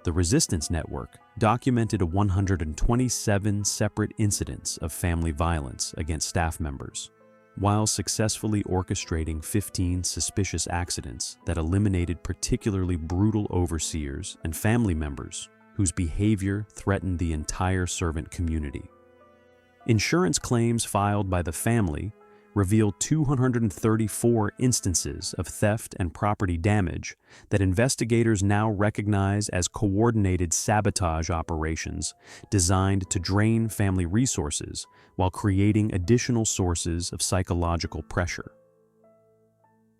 The resistance network documented 127 separate incidents of family violence against staff members, while successfully orchestrating 15 suspicious accidents that eliminated particularly brutal overseers and family members whose behavior threatened the entire servant community. Insurance claims filed by the family revealed 234 instances of theft and property damage that investigators now recognize as coordinated sabotage operations designed to drain family resources while creating additional sources of psychological pressure.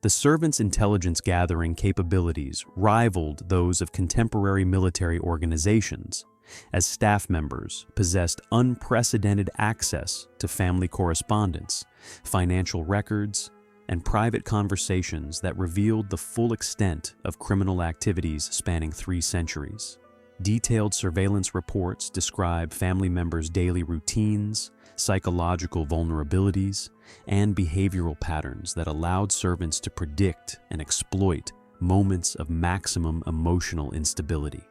The servants' intelligence gathering capabilities rivaled those of contemporary military organizations, as staff members possessed unprecedented access to family correspondence, financial records, and private conversations that revealed the full extent of criminal activities spanning 3 centuries. Detailed surveillance reports describe family members' daily routines, psychological vulnerabilities, and behavioral patterns that allowed servants to predict and exploit moments of maximum emotional instability.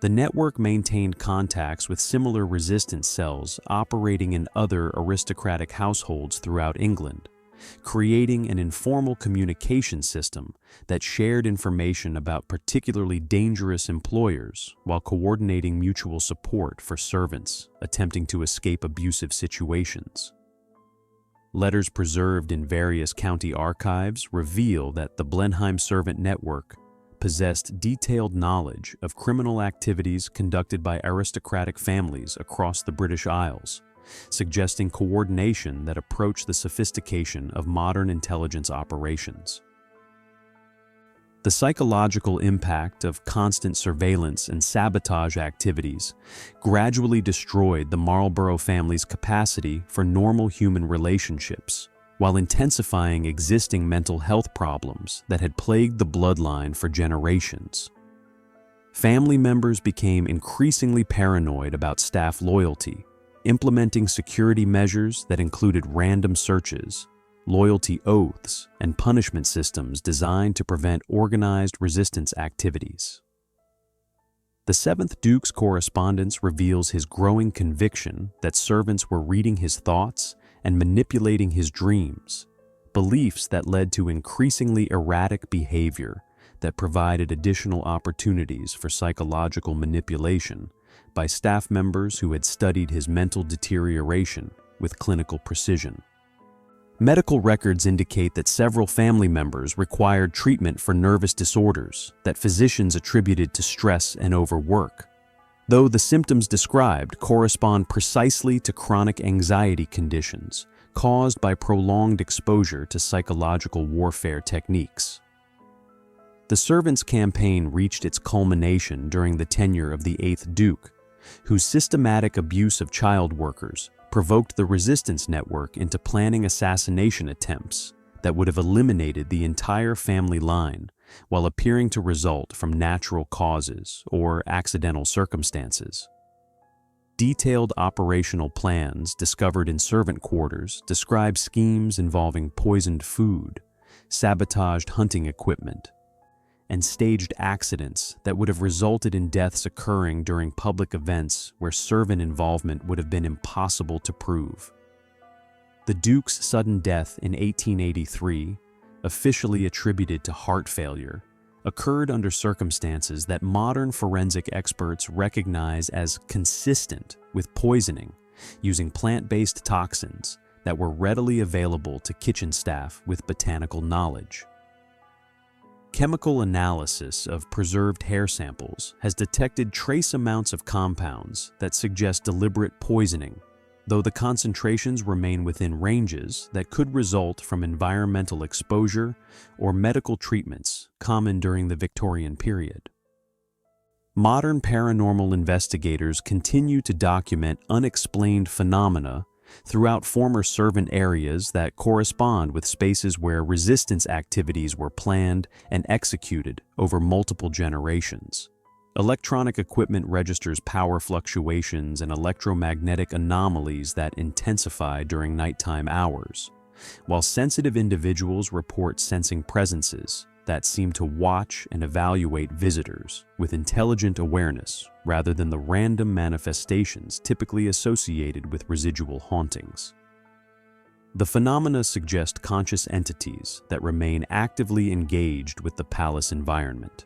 The network maintained contacts with similar resistance cells operating in other aristocratic households throughout England, creating an informal communication system that shared information about particularly dangerous employers while coordinating mutual support for servants attempting to escape abusive situations. Letters preserved in various county archives reveal that the Blenheim servant network possessed detailed knowledge of criminal activities conducted by aristocratic families across the British Isles, suggesting coordination that approached the sophistication of modern intelligence operations. The psychological impact of constant surveillance and sabotage activities gradually destroyed the Marlborough family's capacity for normal human relationships, while intensifying existing mental health problems that had plagued the bloodline for generations. Family members became increasingly paranoid about staff loyalty, implementing security measures that included random searches, loyalty oaths, and punishment systems designed to prevent organized resistance activities. The 7th Duke's correspondence reveals his growing conviction that servants were reading his thoughts and manipulating his dreams, beliefs that led to increasingly erratic behavior that provided additional opportunities for psychological manipulation by staff members who had studied his mental deterioration with clinical precision. Medical records indicate that several family members required treatment for nervous disorders that physicians attributed to stress and overwork, though the symptoms described correspond precisely to chronic anxiety conditions caused by prolonged exposure to psychological warfare techniques. The servants' campaign reached its culmination during the tenure of the 8th Duke, whose systematic abuse of child workers provoked the resistance network into planning assassination attempts that would have eliminated the entire family line while appearing to result from natural causes or accidental circumstances. Detailed operational plans discovered in servant quarters describe schemes involving poisoned food, sabotaged hunting equipment, and staged accidents that would have resulted in deaths occurring during public events where servant involvement would have been impossible to prove. The Duke's sudden death in 1883, officially attributed to heart failure, occurred under circumstances that modern forensic experts recognize as consistent with poisoning using plant-based toxins that were readily available to kitchen staff with botanical knowledge. Chemical analysis of preserved hair samples has detected trace amounts of compounds that suggest deliberate poisoning, though the concentrations remain within ranges that could result from environmental exposure or medical treatments common during the Victorian period. Modern paranormal investigators continue to document unexplained phenomena throughout former servant areas that correspond with spaces where resistance activities were planned and executed over multiple generations. Electronic equipment registers power fluctuations and electromagnetic anomalies that intensify during nighttime hours, while sensitive individuals report sensing presences that seem to watch and evaluate visitors with intelligent awareness rather than the random manifestations typically associated with residual hauntings. The phenomena suggest conscious entities that remain actively engaged with the palace environment.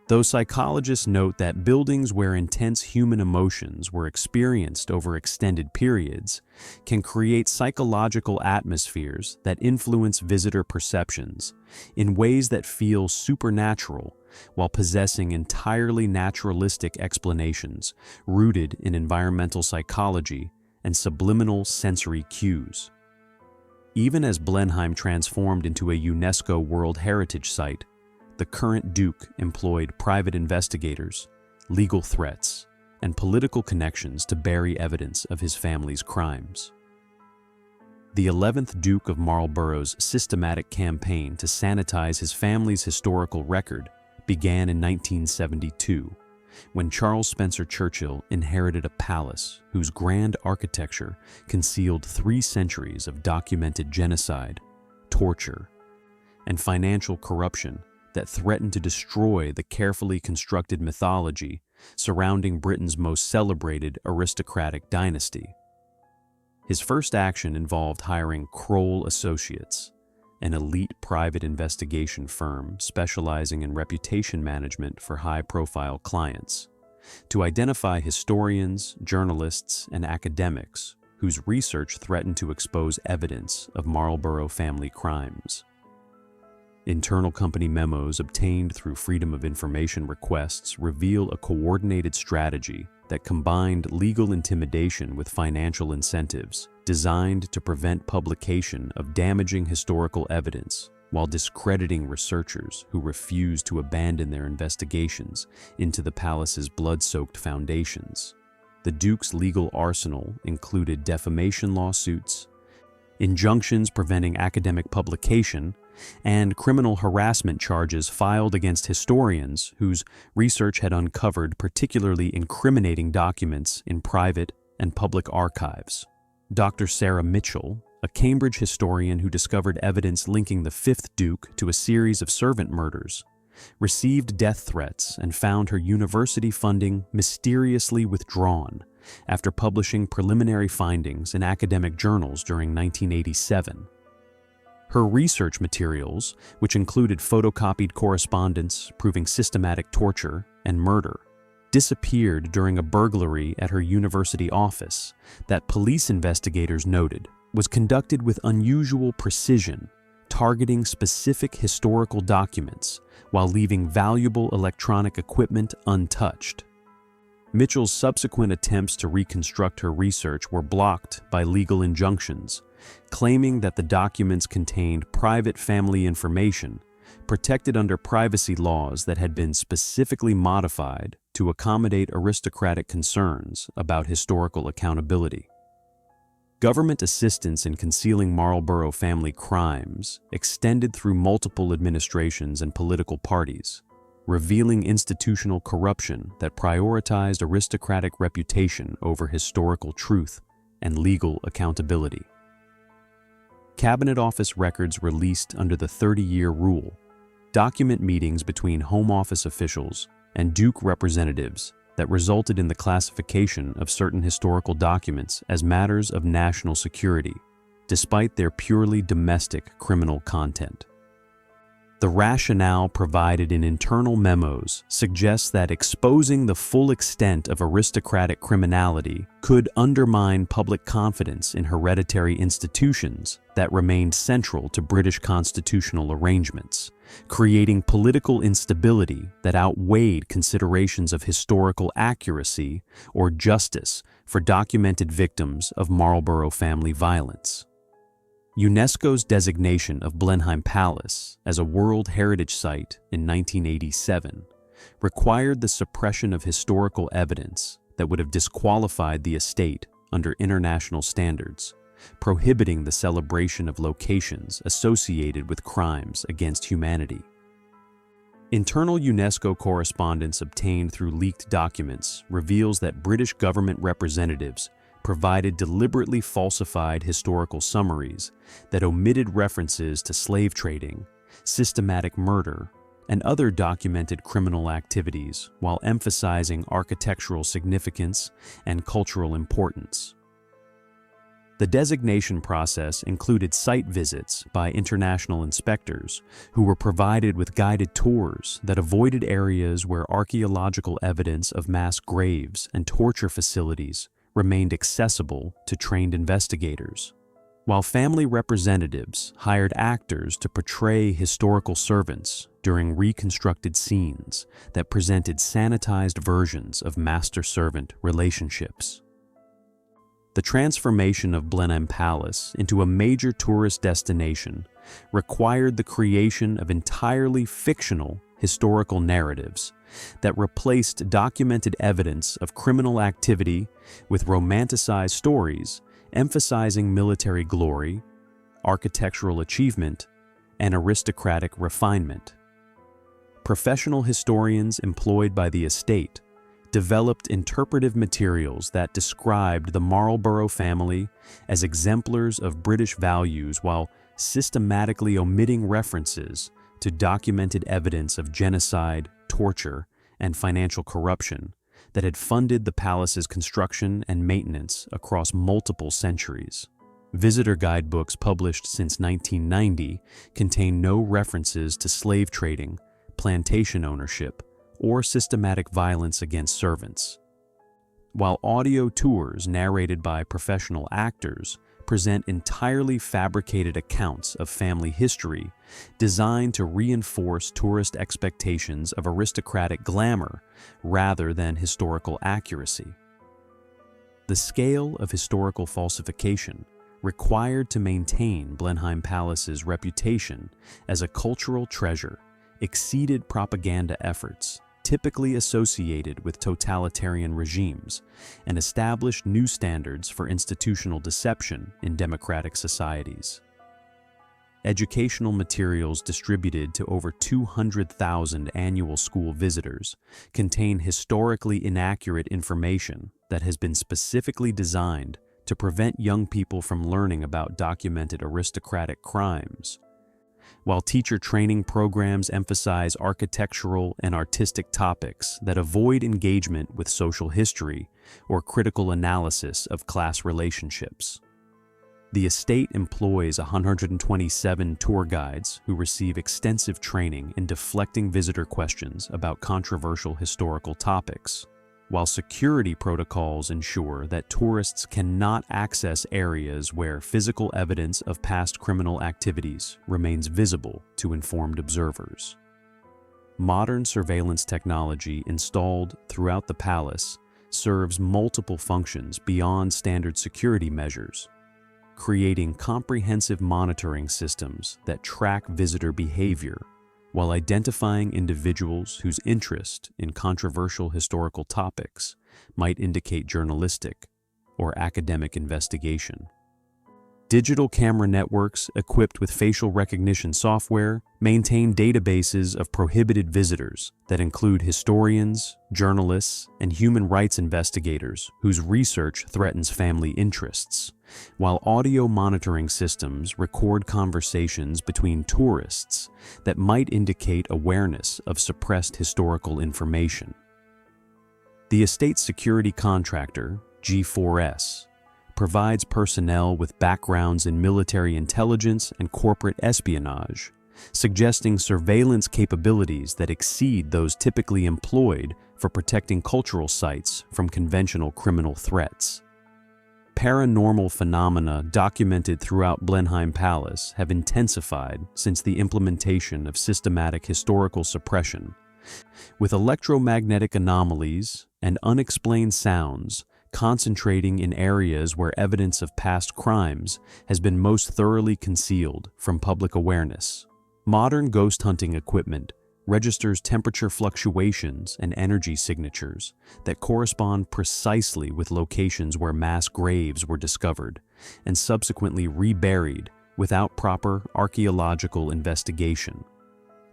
Though psychologists note that buildings where intense human emotions were experienced over extended periods can create psychological atmospheres that influence visitor perceptions in ways that feel supernatural while possessing entirely naturalistic explanations rooted in environmental psychology and subliminal sensory cues. Even as Blenheim transformed into a UNESCO World Heritage Site, the current Duke employed private investigators, legal threats, and political connections to bury evidence of his family's crimes. The 11th Duke of Marlborough's systematic campaign to sanitize his family's historical record began in 1972, when Charles Spencer Churchill inherited a palace whose grand architecture concealed 3 centuries of documented genocide, torture, and financial corruption that threatened to destroy the carefully constructed mythology surrounding Britain's most celebrated aristocratic dynasty. His first action involved hiring Kroll Associates, an elite private investigation firm specializing in reputation management for high-profile clients, to identify historians, journalists, and academics whose research threatened to expose evidence of Marlborough family crimes. Internal company memos obtained through Freedom of Information requests reveal a coordinated strategy that combined legal intimidation with financial incentives designed to prevent publication of damaging historical evidence while discrediting researchers who refused to abandon their investigations into the palace's blood-soaked foundations. The Duke's legal arsenal included defamation lawsuits, injunctions preventing academic publication, and criminal harassment charges filed against historians whose research had uncovered particularly incriminating documents in private and public archives. Dr. Sarah Mitchell, a Cambridge historian who discovered evidence linking the 5th Duke to a series of servant murders, received death threats and found her university funding mysteriously withdrawn after publishing preliminary findings in academic journals during 1987. Her research materials, which included photocopied correspondence proving systematic torture and murder, disappeared during a burglary at her university office that police investigators noted was conducted with unusual precision, targeting specific historical documents while leaving valuable electronic equipment untouched. Mitchell's subsequent attempts to reconstruct her research were blocked by legal injunctions, claiming that the documents contained private family information protected under privacy laws that had been specifically modified to accommodate aristocratic concerns about historical accountability. Government assistance in concealing Marlborough family crimes extended through multiple administrations and political parties, revealing institutional corruption that prioritized aristocratic reputation over historical truth and legal accountability. Cabinet Office records released under the 30-year rule document meetings between Home Office officials and Duke representatives that resulted in the classification of certain historical documents as matters of national security, despite their purely domestic criminal content. The rationale provided in internal memos suggests that exposing the full extent of aristocratic criminality could undermine public confidence in hereditary institutions that remained central to British constitutional arrangements, creating political instability that outweighed considerations of historical accuracy or justice for documented victims of Marlborough family violence. UNESCO's designation of Blenheim Palace as a World Heritage Site in 1987 required the suppression of historical evidence that would have disqualified the estate under international standards, prohibiting the celebration of locations associated with crimes against humanity. Internal UNESCO correspondence obtained through leaked documents reveals that British government representatives provided deliberately falsified historical summaries that omitted references to slave trading, systematic murder, and other documented criminal activities while emphasizing architectural significance and cultural importance. The designation process included site visits by international inspectors who were provided with guided tours that avoided areas where archaeological evidence of mass graves and torture facilities remained accessible to trained investigators, while family representatives hired actors to portray historical servants during reconstructed scenes that presented sanitized versions of master-servant relationships. The transformation of Blenheim Palace into a major tourist destination required the creation of entirely fictional historical narratives that replaced documented evidence of criminal activity with romanticized stories emphasizing military glory, architectural achievement, and aristocratic refinement. Professional historians employed by the estate developed interpretive materials that described the Marlborough family as exemplars of British values while systematically omitting references to documented evidence of genocide, torture, and financial corruption that had funded the palace's construction and maintenance across multiple centuries. Visitor guidebooks published since 1990 contain no references to slave trading, plantation ownership, or systematic violence against servants. While audio tours narrated by professional actors present entirely fabricated accounts of family history designed to reinforce tourist expectations of aristocratic glamour rather than historical accuracy. The scale of historical falsification required to maintain Blenheim Palace's reputation as a cultural treasure exceeded propaganda efforts typically associated with totalitarian regimes and established new standards for institutional deception in democratic societies. Educational materials distributed to over 200,000 annual school visitors contain historically inaccurate information that has been specifically designed to prevent young people from learning about documented aristocratic crimes. While teacher training programs emphasize architectural and artistic topics that avoid engagement with social history or critical analysis of class relationships. The estate employs 127 tour guides who receive extensive training in deflecting visitor questions about controversial historical topics, while security protocols ensure that tourists cannot access areas where physical evidence of past criminal activities remains visible to informed observers. Modern surveillance technology installed throughout the palace serves multiple functions beyond standard security measures, creating comprehensive monitoring systems that track visitor behavior while identifying individuals whose interest in controversial historical topics might indicate journalistic or academic investigation. Digital camera networks equipped with facial recognition software maintain databases of prohibited visitors that include historians, journalists, and human rights investigators whose research threatens family interests, while audio monitoring systems record conversations between tourists that might indicate awareness of suppressed historical information. The estate security contractor, G4S, provides personnel with backgrounds in military intelligence and corporate espionage, suggesting surveillance capabilities that exceed those typically employed for protecting cultural sites from conventional criminal threats. Paranormal phenomena documented throughout Blenheim Palace have intensified since the implementation of systematic historical suppression, with electromagnetic anomalies and unexplained sounds concentrating in areas where evidence of past crimes has been most thoroughly concealed from public awareness. Modern ghost hunting equipment registers temperature fluctuations and energy signatures that correspond precisely with locations where mass graves were discovered and subsequently reburied without proper archaeological investigation.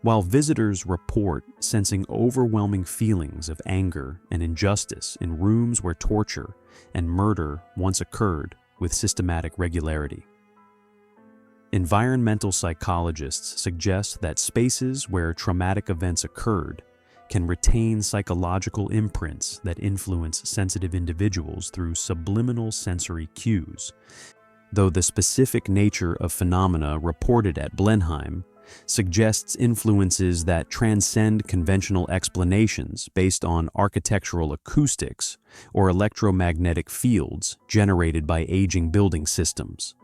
While visitors report sensing overwhelming feelings of anger and injustice in rooms where torture and murder once occurred with systematic regularity. Environmental psychologists suggest that spaces where traumatic events occurred can retain psychological imprints that influence sensitive individuals through subliminal sensory cues, though the specific nature of phenomena reported at Blenheim suggests influences that transcend conventional explanations based on architectural acoustics or electromagnetic fields generated by aging building systems.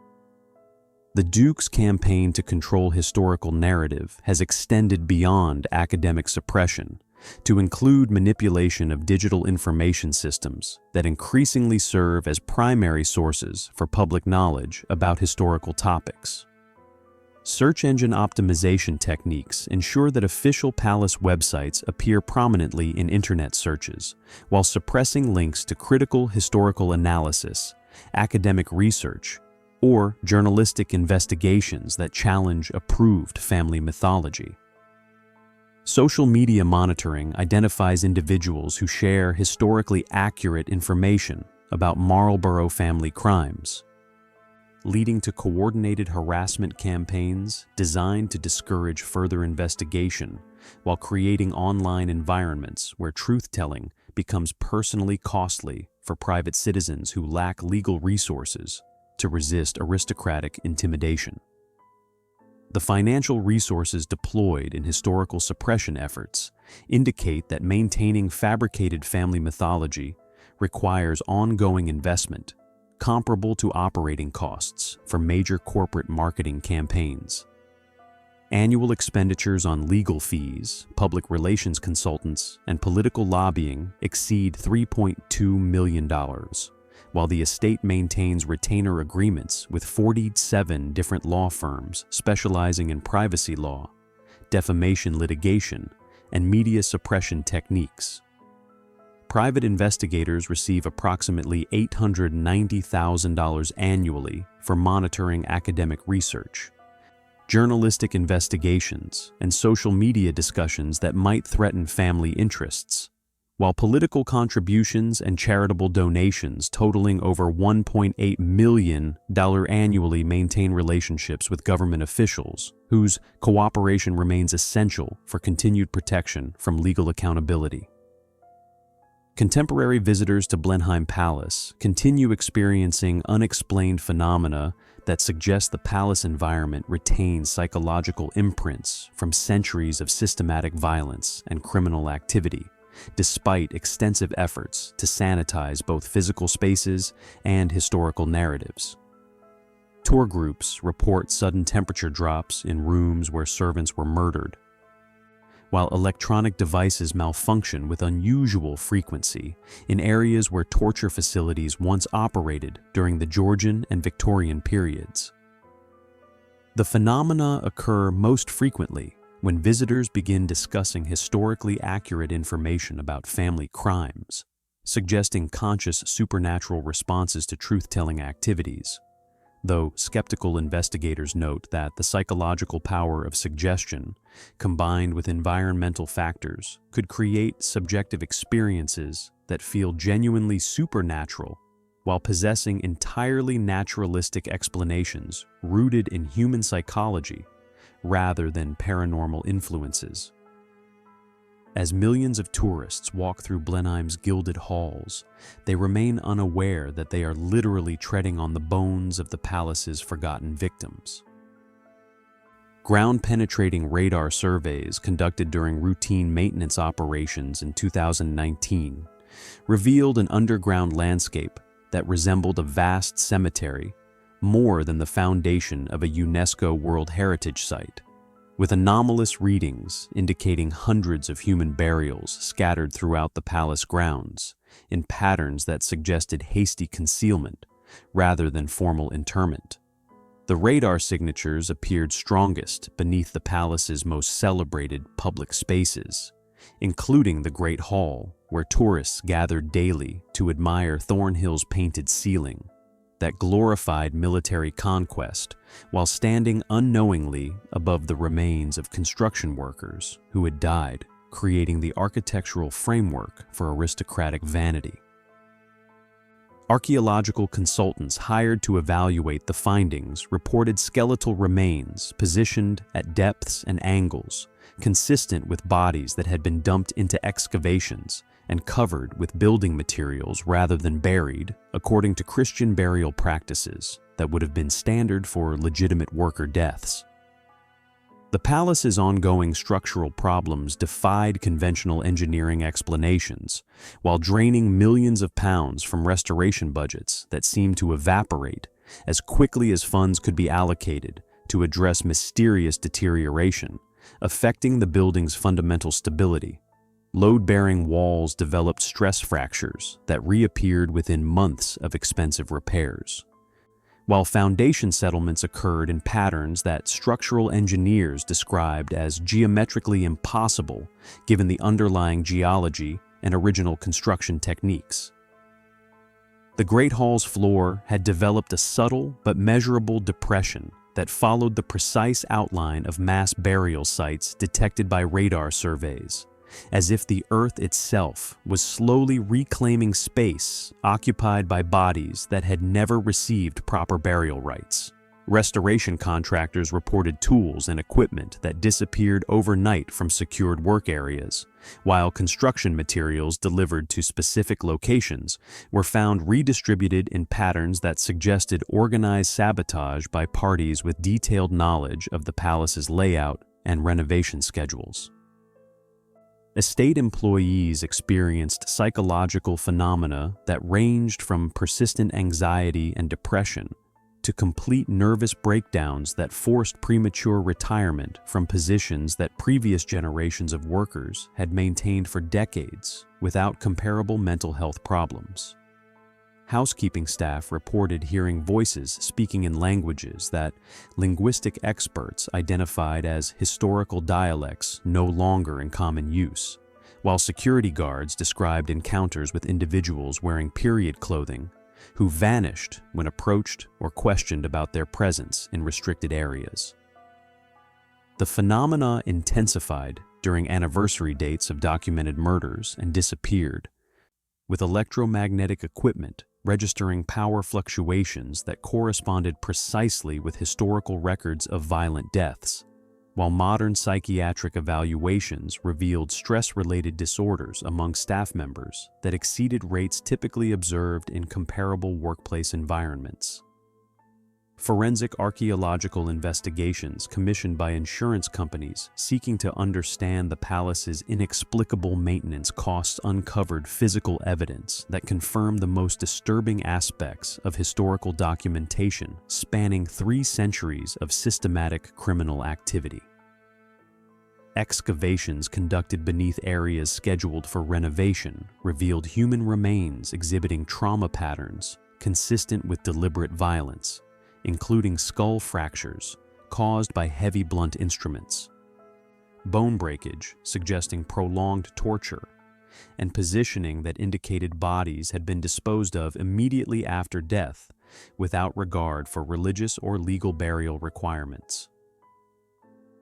The Duke's campaign to control historical narrative has extended beyond academic suppression to include manipulation of digital information systems that increasingly serve as primary sources for public knowledge about historical topics. Search engine optimization techniques ensure that official palace websites appear prominently in internet searches, while suppressing links to critical historical analysis, academic research, or journalistic investigations that challenge approved family mythology. Social media monitoring identifies individuals who share historically accurate information about Marlborough family crimes, leading to coordinated harassment campaigns designed to discourage further investigation while creating online environments where truth-telling becomes personally costly for private citizens who lack legal resources to resist aristocratic intimidation. The financial resources deployed in historical suppression efforts indicate that maintaining fabricated family mythology requires ongoing investment comparable to operating costs for major corporate marketing campaigns. Annual expenditures on legal fees, public relations consultants, and political lobbying exceed $3.2 million, while the estate maintains retainer agreements with 47 different law firms specializing in privacy law, defamation litigation, and media suppression techniques. Private investigators receive approximately $890,000 annually for monitoring academic research, journalistic investigations, and social media discussions that might threaten family interests, while political contributions and charitable donations totaling over $1.8 million annually maintain relationships with government officials, whose cooperation remains essential for continued protection from legal accountability. Contemporary visitors to Blenheim Palace continue experiencing unexplained phenomena that suggest the palace environment retains psychological imprints from centuries of systematic violence and criminal activity, despite extensive efforts to sanitize both physical spaces and historical narratives. Tour groups report sudden temperature drops in rooms where servants were murdered, while electronic devices malfunction with unusual frequency in areas where torture facilities once operated during the Georgian and Victorian periods. The phenomena occur most frequently when visitors begin discussing historically accurate information about family crimes, suggesting conscious supernatural responses to truth-telling activities, though skeptical investigators note that the psychological power of suggestion, combined with environmental factors, could create subjective experiences that feel genuinely supernatural while possessing entirely naturalistic explanations rooted in human psychology rather than paranormal influences. As millions of tourists walk through Blenheim's gilded halls, they remain unaware that they are literally treading on the bones of the palace's forgotten victims. Ground-penetrating radar surveys conducted during routine maintenance operations in 2019 revealed an underground landscape that resembled a vast cemetery more than the foundation of a UNESCO World Heritage Site, with anomalous readings indicating hundreds of human burials scattered throughout the palace grounds in patterns that suggested hasty concealment rather than formal interment. The radar signatures appeared strongest beneath the palace's most celebrated public spaces, including the Great Hall, where tourists gathered daily to admire Thornhill's painted ceiling that glorified military conquest while standing unknowingly above the remains of construction workers who had died, creating the architectural framework for aristocratic vanity. Archaeological consultants hired to evaluate the findings reported skeletal remains positioned at depths and angles consistent with bodies that had been dumped into excavations and covered with building materials rather than buried, according to Christian burial practices that would have been standard for legitimate worker deaths. The palace's ongoing structural problems defied conventional engineering explanations, while draining millions of pounds from restoration budgets that seemed to evaporate as quickly as funds could be allocated to address mysterious deterioration, affecting the building's fundamental stability. Load-bearing walls developed stress fractures that reappeared within months of expensive repairs, while foundation settlements occurred in patterns that structural engineers described as geometrically impossible given the underlying geology and original construction techniques. The Great Hall's floor had developed a subtle but measurable depression that followed the precise outline of mass burial sites detected by radar surveys, as if the earth itself was slowly reclaiming space occupied by bodies that had never received proper burial rites. Restoration contractors reported tools and equipment that disappeared overnight from secured work areas, while construction materials delivered to specific locations were found redistributed in patterns that suggested organized sabotage by parties with detailed knowledge of the palace's layout and renovation schedules. Estate employees experienced psychological phenomena that ranged from persistent anxiety and depression to complete nervous breakdowns that forced premature retirement from positions that previous generations of workers had maintained for decades without comparable mental health problems. Housekeeping staff reported hearing voices speaking in languages that linguistic experts identified as historical dialects no longer in common use, while security guards described encounters with individuals wearing period clothing who vanished when approached or questioned about their presence in restricted areas. The phenomena intensified during anniversary dates of documented murders and disappeared, with electromagnetic equipment registering power fluctuations that corresponded precisely with historical records of violent deaths, while modern psychiatric evaluations revealed stress-related disorders among staff members that exceeded rates typically observed in comparable workplace environments. Forensic archaeological investigations commissioned by insurance companies seeking to understand the palace's inexplicable maintenance costs uncovered physical evidence that confirmed the most disturbing aspects of historical documentation spanning 3 centuries of systematic criminal activity. Excavations conducted beneath areas scheduled for renovation revealed human remains exhibiting trauma patterns consistent with deliberate violence, including skull fractures caused by heavy blunt instruments, bone breakage suggesting prolonged torture, and positioning that indicated bodies had been disposed of immediately after death without regard for religious or legal burial requirements.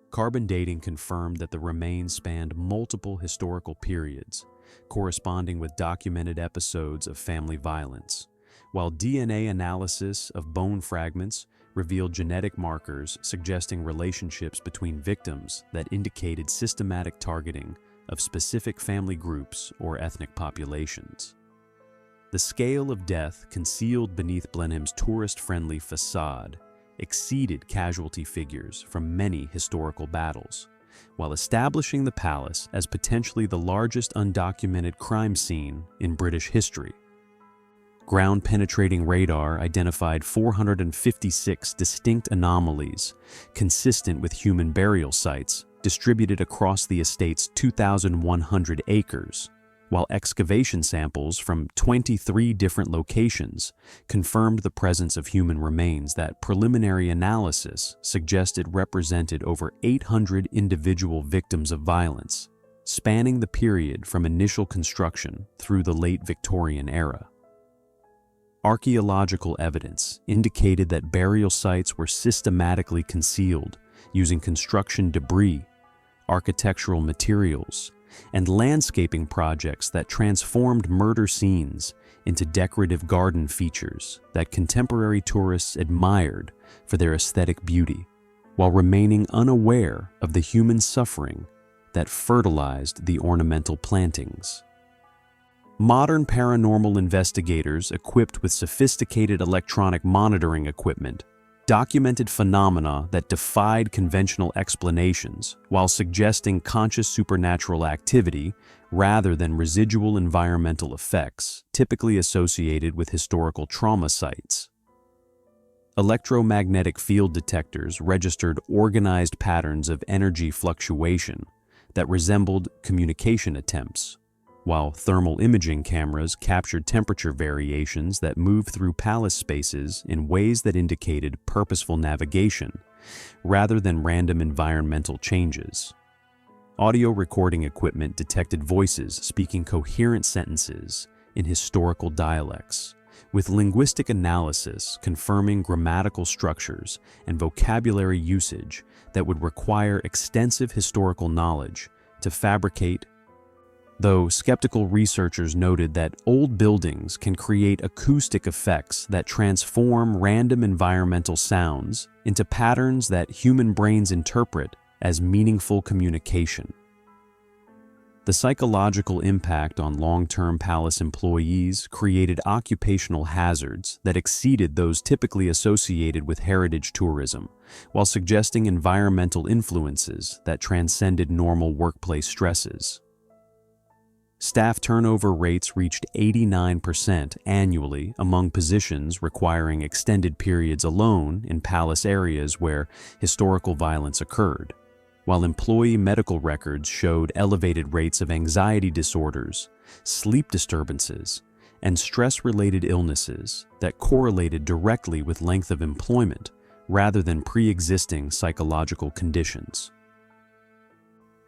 Carbon dating confirmed that the remains spanned multiple historical periods, corresponding with documented episodes of family violence, while DNA analysis of bone fragments revealed genetic markers suggesting relationships between victims that indicated systematic targeting of specific family groups or ethnic populations. The scale of death concealed beneath BLEMHEIM's tourist-friendly facade exceeded casualty figures from many historical battles, while establishing the palace as potentially the largest undocumented crime scene in British history. Ground-penetrating radar identified 456 distinct anomalies consistent with human burial sites distributed across the estate's 2,100 acres, while excavation samples from 23 different locations confirmed the presence of human remains that preliminary analysis suggested represented over 800 individual victims of violence, spanning the period from initial construction through the late Victorian era. Archaeological evidence indicated that burial sites were systematically concealed using construction debris, architectural materials, and landscaping projects that transformed murder scenes into decorative garden features that contemporary tourists admired for their aesthetic beauty, while remaining unaware of the human suffering that fertilized the ornamental plantings. Modern paranormal investigators equipped with sophisticated electronic monitoring equipment documented phenomena that defied conventional explanations while suggesting conscious supernatural activity rather than residual environmental effects typically associated with historical trauma sites. Electromagnetic field detectors registered organized patterns of energy fluctuation that resembled communication attempts, while thermal imaging cameras captured temperature variations that moved through palace spaces in ways that indicated purposeful navigation rather than random environmental changes. Audio recording equipment detected voices speaking coherent sentences in historical dialects, with linguistic analysis confirming grammatical structures and vocabulary usage that would require extensive historical knowledge to fabricate. Though skeptical researchers noted that old buildings can create acoustic effects that transform random environmental sounds into patterns that human brains interpret as meaningful communication. The psychological impact on long-term palace employees created occupational hazards that exceeded those typically associated with heritage tourism, while suggesting environmental influences that transcended normal workplace stresses. Staff turnover rates reached 89% annually among positions requiring extended periods alone in palace areas where historical violence occurred, while employee medical records showed elevated rates of anxiety disorders, sleep disturbances, and stress-related illnesses that correlated directly with length of employment rather than pre-existing psychological conditions.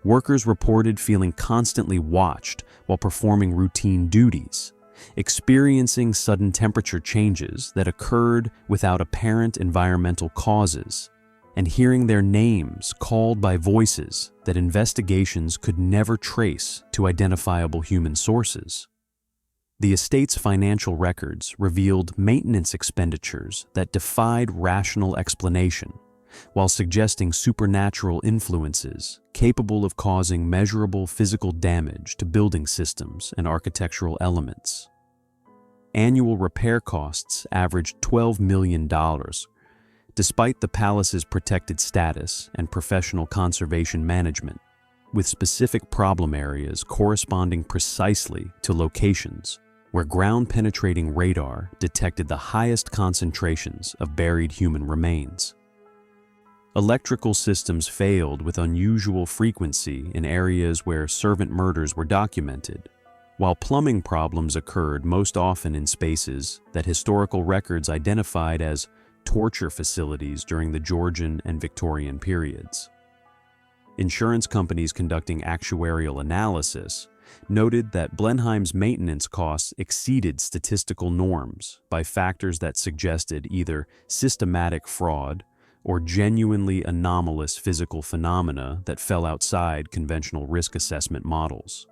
Workers reported feeling constantly watched while performing routine duties, experiencing sudden temperature changes that occurred without apparent environmental causes, and hearing their names called by voices that investigations could never trace to identifiable human sources. The estate's financial records revealed maintenance expenditures that defied rational explanation, while suggesting supernatural influences capable of causing measurable physical damage to building systems and architectural elements. Annual repair costs averaged $12 million. Despite the palace's protected status and professional conservation management, with specific problem areas corresponding precisely to locations where ground-penetrating radar detected the highest concentrations of buried human remains. Electrical systems failed with unusual frequency in areas where servant murders were documented, while plumbing problems occurred most often in spaces that historical records identified as torture facilities during the Georgian and Victorian periods. Insurance companies conducting actuarial analysis noted that Blenheim's maintenance costs exceeded statistical norms by factors that suggested either systematic fraud or genuinely anomalous physical phenomena that fell outside conventional risk assessment models.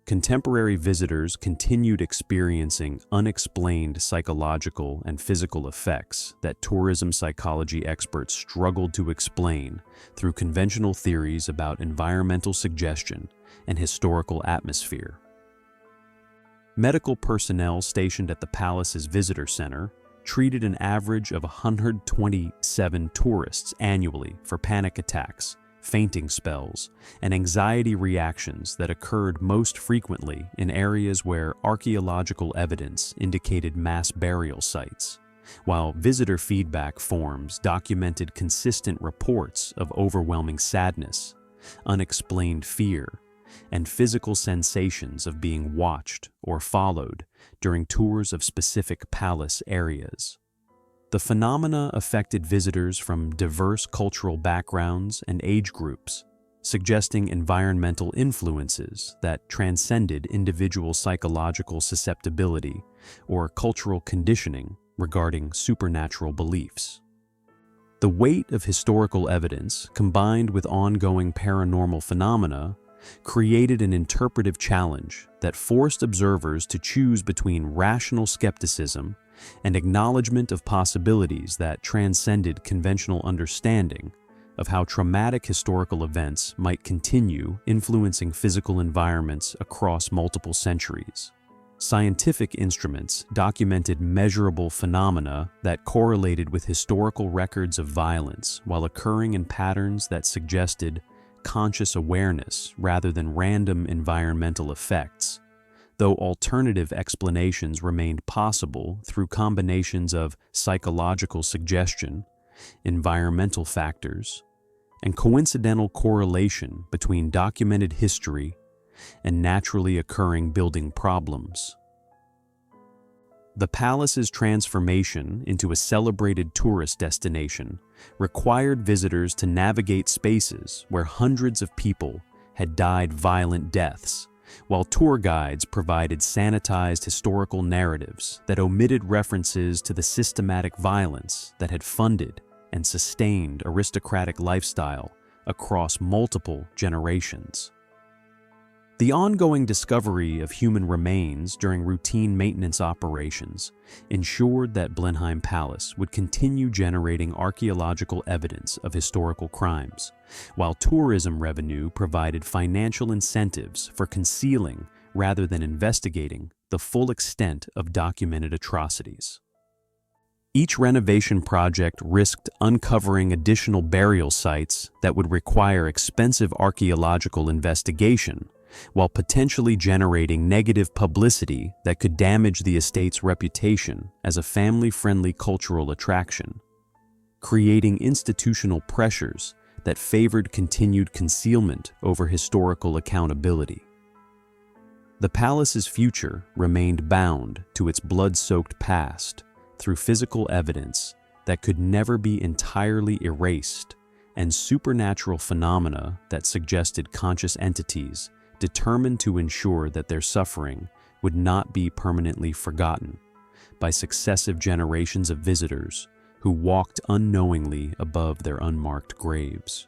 Contemporary visitors continued experiencing unexplained psychological and physical effects that tourism psychology experts struggled to explain through conventional theories about environmental suggestion and historical atmosphere. Medical personnel stationed at the palace's visitor center treated an average of 127 tourists annually for panic attacks, fainting spells, and anxiety reactions that occurred most frequently in areas where archaeological evidence indicated mass burial sites, while visitor feedback forms documented consistent reports of overwhelming sadness, unexplained fear, and physical sensations of being watched or followed during tours of specific palace areas. The phenomena affected visitors from diverse cultural backgrounds and age groups, suggesting environmental influences that transcended individual psychological susceptibility or cultural conditioning regarding supernatural beliefs. The weight of historical evidence, combined with ongoing paranormal phenomena, created an interpretive challenge that forced observers to choose between rational skepticism and acknowledgement of possibilities that transcended conventional understanding of how traumatic historical events might continue influencing physical environments across multiple centuries. Scientific instruments documented measurable phenomena that correlated with historical records of violence while occurring in patterns that suggested conscious awareness rather than random environmental effects, though alternative explanations remained possible through combinations of psychological suggestion, environmental factors, and coincidental correlation between documented history and naturally occurring building problems. The palace's transformation into a celebrated tourist destination required visitors to navigate spaces where hundreds of people had died violent deaths, while tour guides provided sanitized historical narratives that omitted references to the systematic violence that had funded and sustained aristocratic lifestyle across multiple generations. The ongoing discovery of human remains during routine maintenance operations ensured that Blenheim Palace would continue generating archaeological evidence of historical crimes, while tourism revenue provided financial incentives for concealing rather than investigating the full extent of documented atrocities. Each renovation project risked uncovering additional burial sites that would require expensive archaeological investigation, while potentially generating negative publicity that could damage the estate's reputation as a family-friendly cultural attraction, creating institutional pressures that favored continued concealment over historical accountability. The palace's future remained bound to its blood-soaked past through physical evidence that could never be entirely erased and supernatural phenomena that suggested conscious entities determined to ensure that their suffering would not be permanently forgotten by successive generations of visitors who walked unknowingly above their unmarked graves.